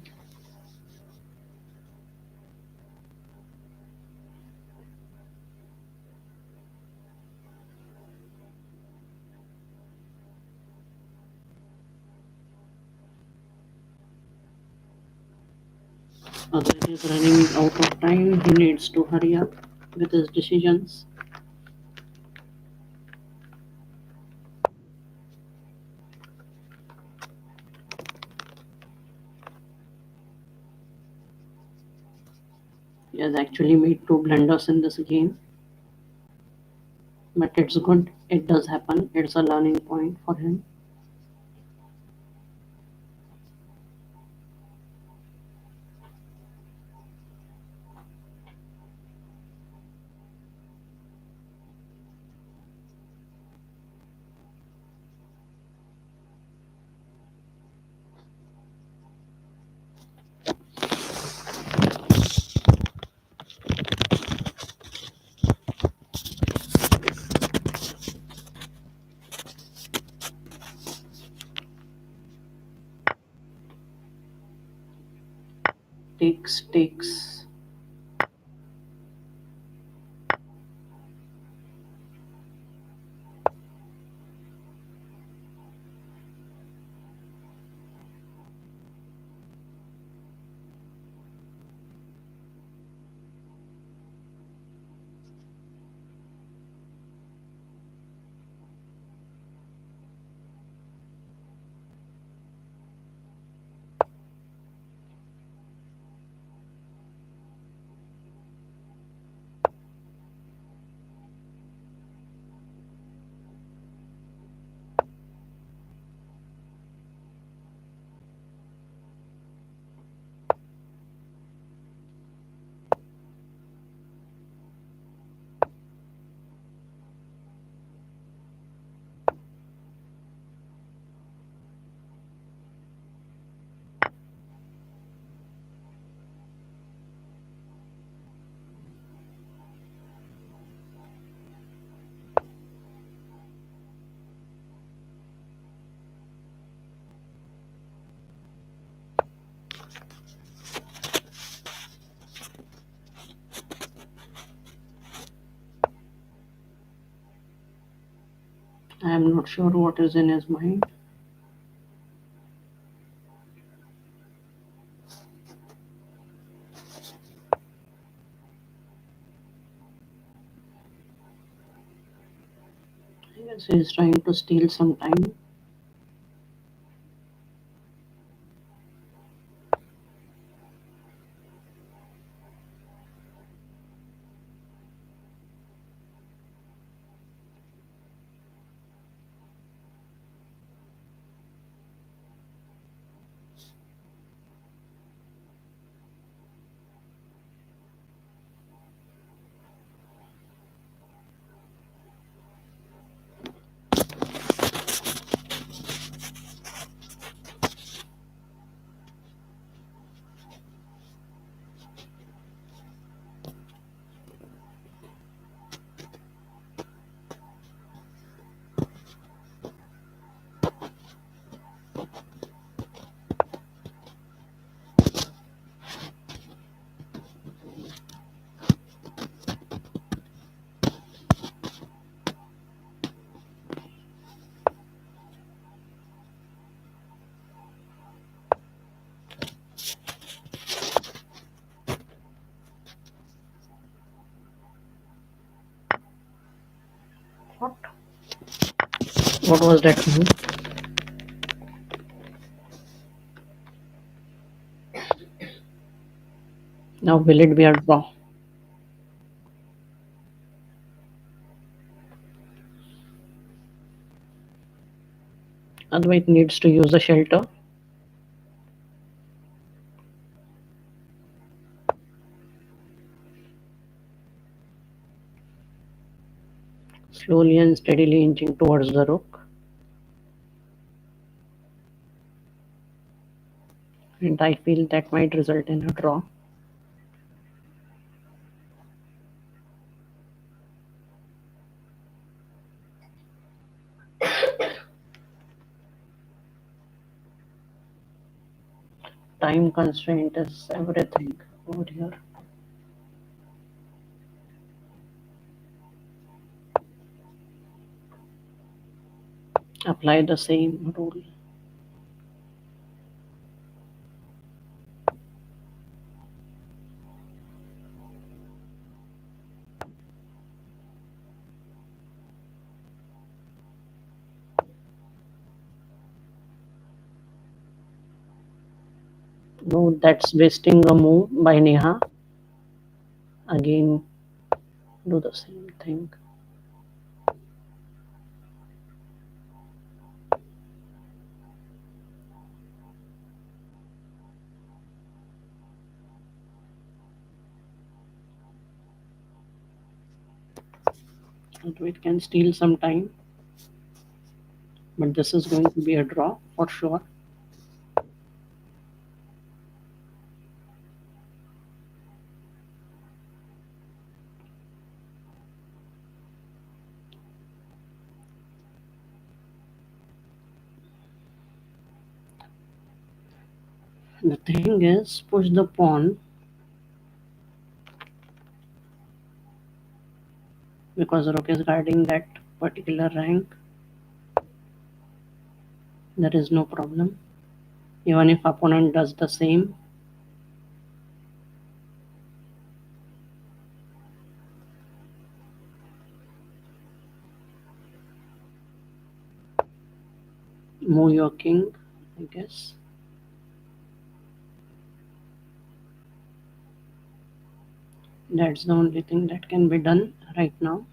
Advait is running out of time. He needs to hurry up with his decisions. He has actually made two blunders in this game. But it's good. It does happen. It's a learning point for him. takes. I am not sure what is in his mind. I guess he is trying to steal some time. What? What was that move? Now will it be a draw? Otherwise, it needs to use the shelter. Slowly and steadily inching towards the rook. And I feel that might result in a draw. Time constraint is everything over here. Apply the same rule. No, that's wasting a move by Neha. Again, do the same thing. So it can steal some time, but this is going to be a draw for sure. The thing is, push the pawn because rook is guarding that particular rank. There is no problem. Even if opponent does the same, move your king, I guess. That's the only thing that can be done right now.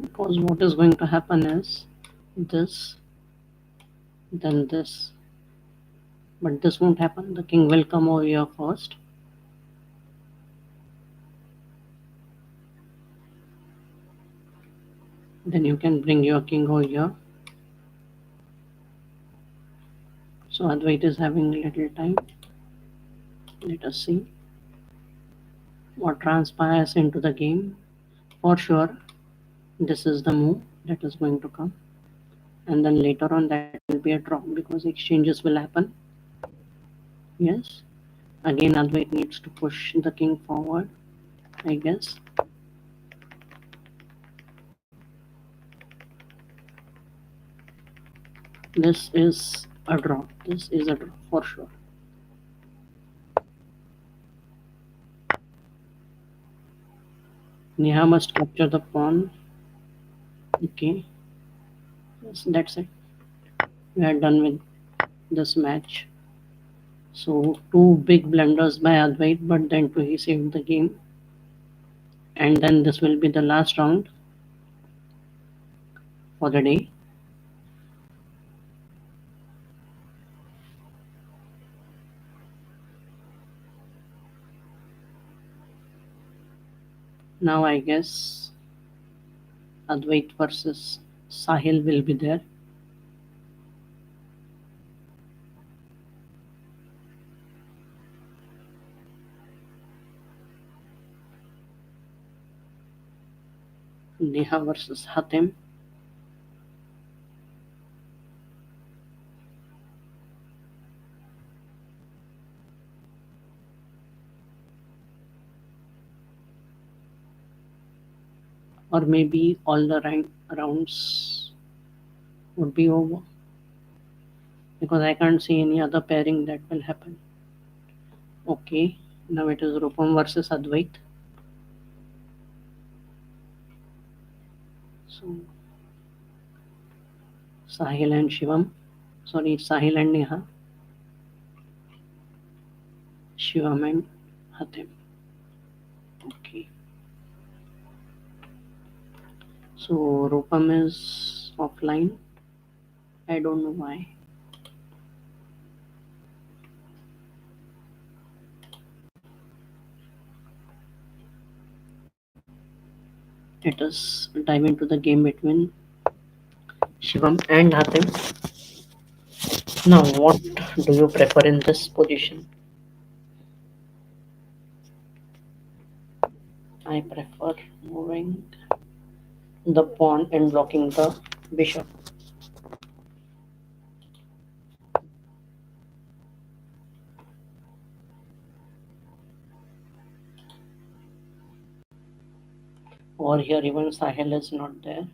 Because what is going to happen is this, then this. But this won't happen. The king will come over here first. Then you can bring your king over here. So Advait is having a little time. Let us see what transpires into the game. For sure, this is the move that is going to come. And then later on that will be a draw because exchanges will happen. Yes. Again Advait needs to push the king forward, I guess. This is a draw. This is a draw for sure. Neha must capture the pawn. Okay. Yes, that's it. We are done with this match. So two big blunders by Advait, but then too he saved the game. And then this will be the last round for the day. Now I guess Advait versus Sahil will be there. Neha versus Hatem. Or maybe all the rounds would be over because I can't see any other pairing that will happen. Okay, now it is Rupam versus Advait. So Sahil and Shivam. Sorry, Sahil and Neha. Shivam and Hatem. Okay. So Rupam is offline. I don't know why. Let us dive into the game between Shivam and Hatem. Now, what do you prefer in this position? I prefer moving the pawn and blocking the bishop. Over here, even Sahil is not there.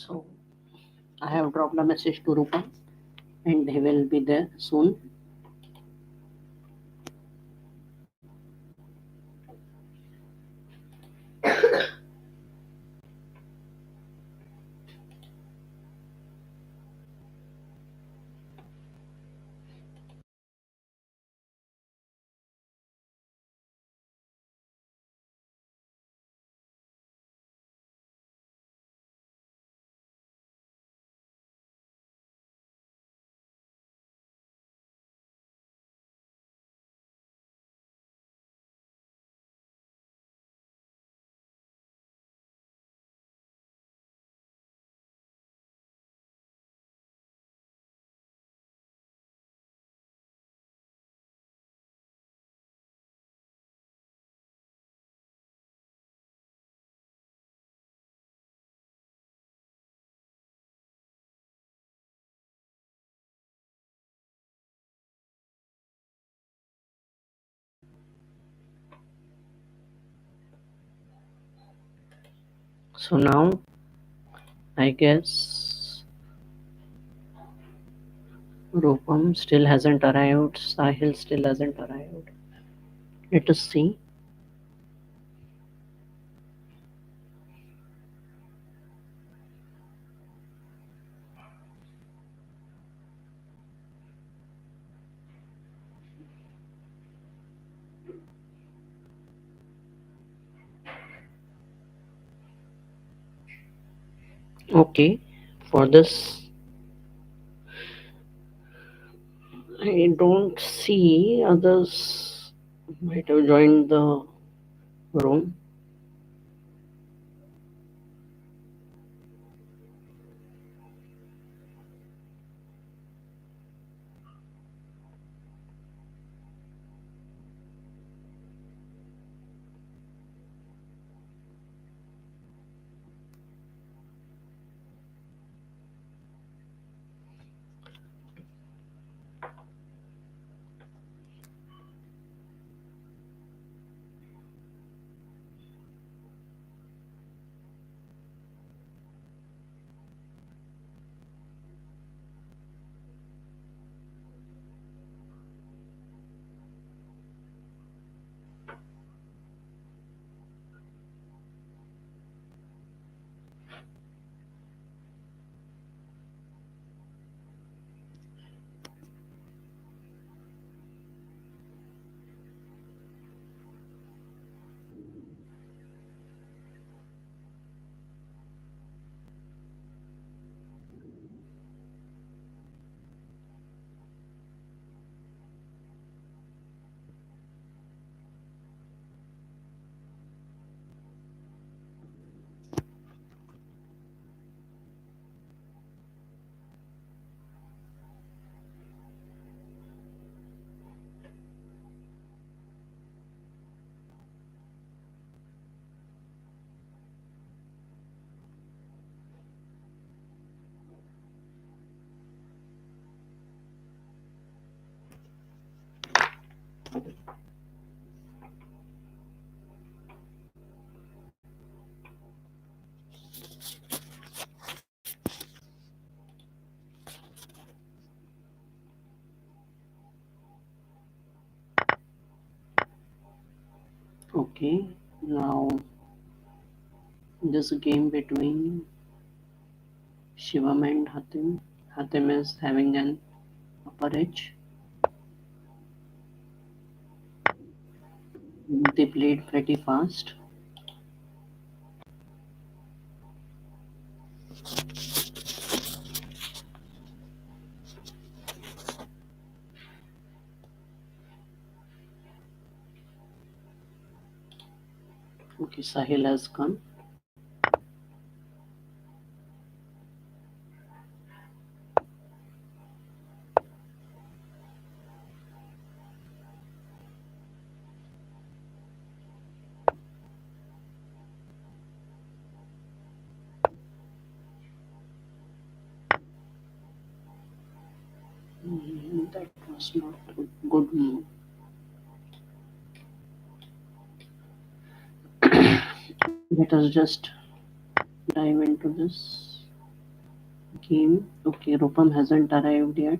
So I have dropped a message to Rupa and he will be there soon. So now I guess Rupam still hasn't arrived, Sahil still hasn't arrived. Let us see. Okay, for this I don't see others might have joined the room. Okay, now this game between Shivam and Hatim. Hatim is having an upper edge. They played pretty fast. Okay, Sahil has gone. That was not a good move. Let us just dive into this. game. Okay, Rupam hasn't arrived yet.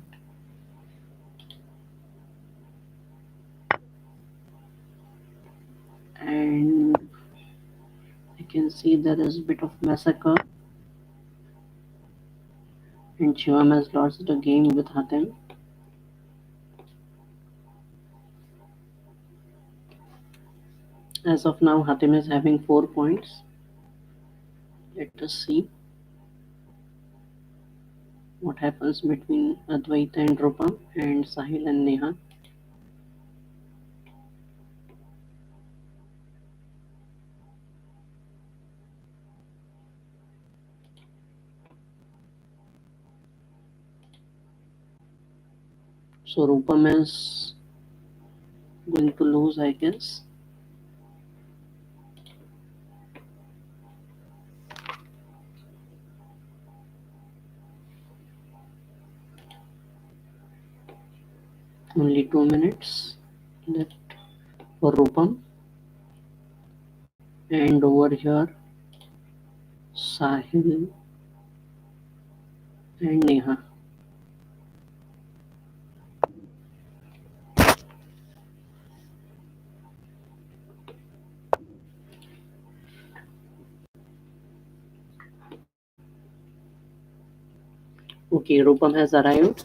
And I can see there is a bit of massacre. And Shivam has lost the game with Hatem. As of now, Hatem is having 4 points. Let us see what happens between Advaita and Rupam and Sahil and Neha. So Rupam is going to lose, I guess. Only 2 minutes left for Rupam. And over here, Sahil and Neha. Okay, Rupam has arrived.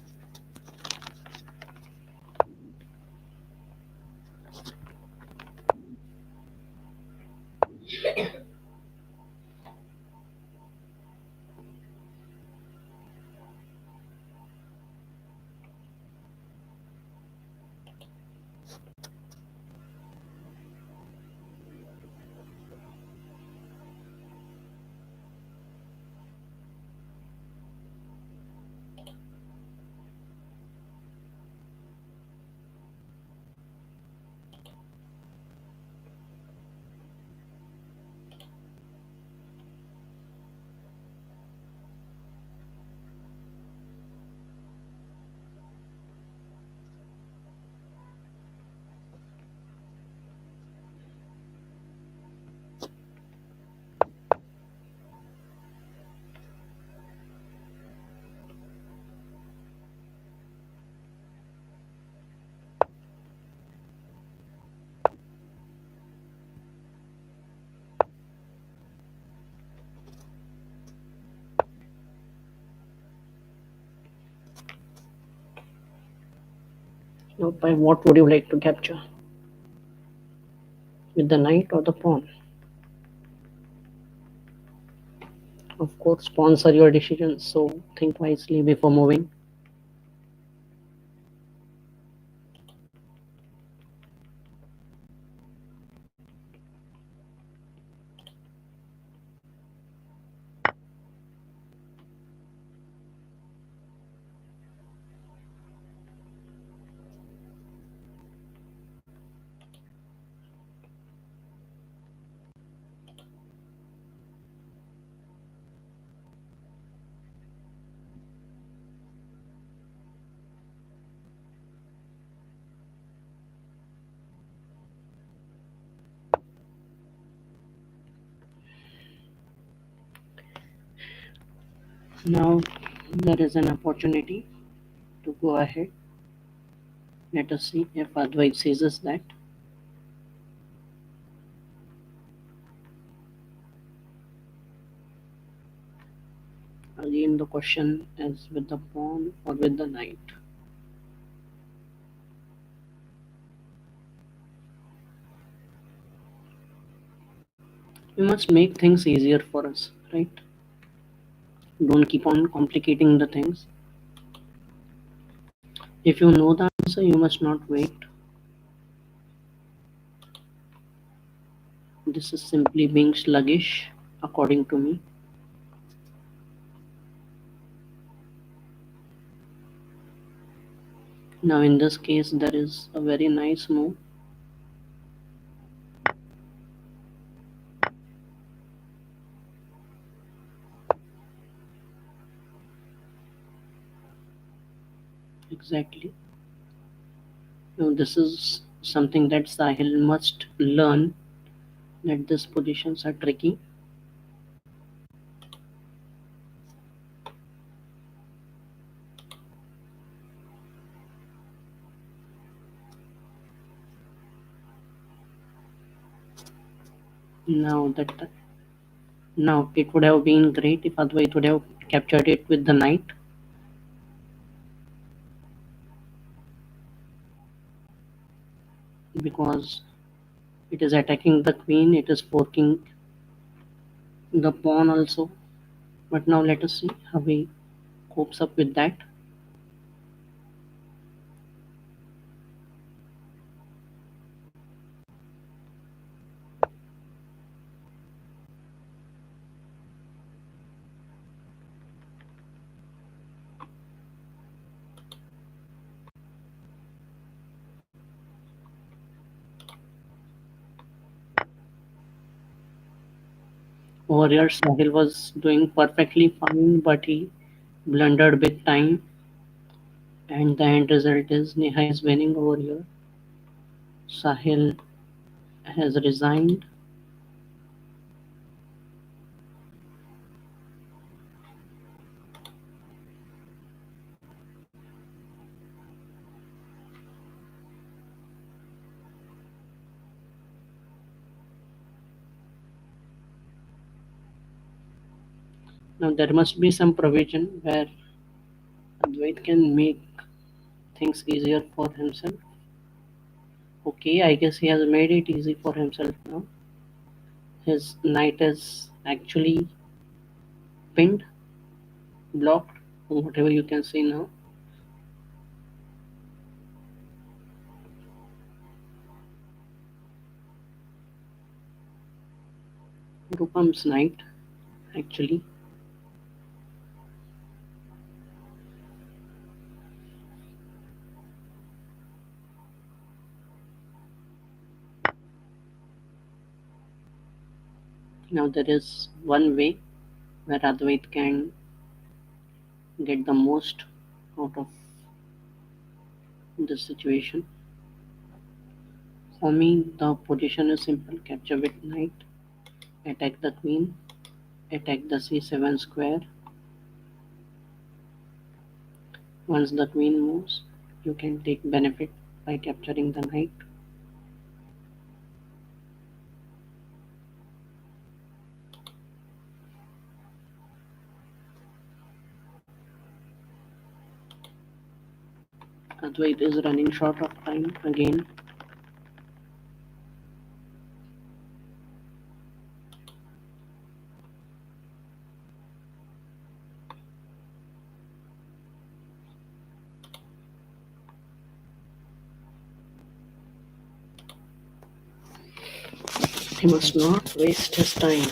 Now, by what would you like to capture? With the knight or the pawn? Of course, pawns are your decisions, so think wisely before moving. Now there is an opportunity to go ahead. Let us see if Advait seizes that. Again, the question is with the pawn or with the knight. We must make things easier for us, right? Don't keep on complicating the things. If you know the answer, you must not wait. This is simply being sluggish, according to me. Now, in this case, there is a very nice move. Exactly. Now, this is something that Sahil must learn, that these positions are tricky. Now that now it would have been great if Advait would have captured it with the knight, because it is attacking the queen, it is forking the pawn also. But now let us see how he copes up with that. Over here, Sahil was doing perfectly fine, but he blundered big time, and the end result is Neha is winning over here. Sahil has resigned. Now there must be some provision where Advait can make things easier for himself. Okay, I guess he has made it easy for himself now. His knight is actually pinned, blocked, or whatever you can say now. Rupam's knight, actually. Now there is one way where Advait can get the most out of this situation. For me, the position is simple: capture with knight, attack the queen, attack the c7 square. Once the queen moves, you can take benefit by capturing the knight. Advait is running short of time again. He must not waste his time.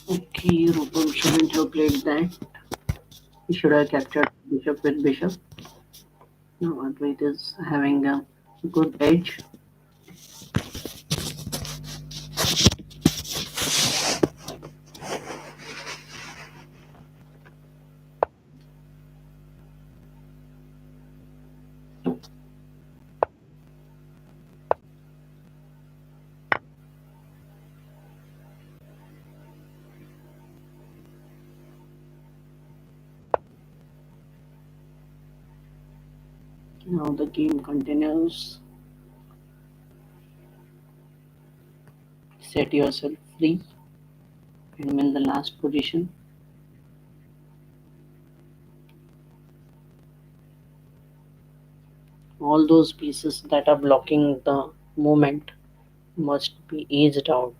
Okay, Rupam shouldn't have played that. He should have captured bishop with bishop. Now Advait is having a good edge. Now the game continues. Set yourself free and win the last position. All those pieces that are blocking the movement must be aged out.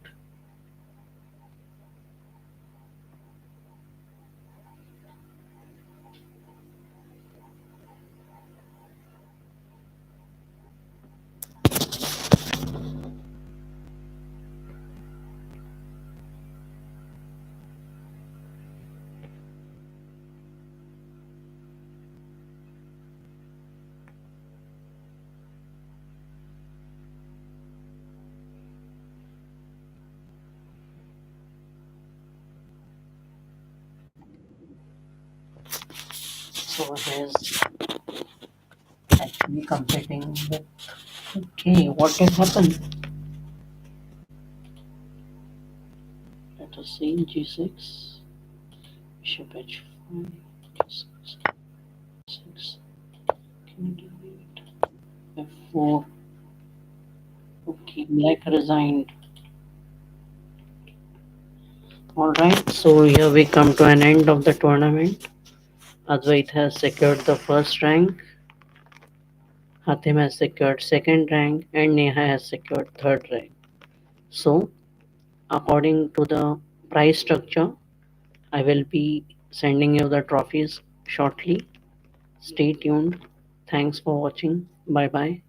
So he's actually competing with. Okay, what did happen? Let us see g6, bishop h5, g6, 6, king d8, f4. Okay, black resigned. Alright, so here we come to an end of the tournament. Advait has secured the first rank, Hatim has secured second rank, and Neha has secured third rank. So, according to the prize structure, I will be sending you the trophies shortly. Stay tuned. Thanks for watching. Bye bye.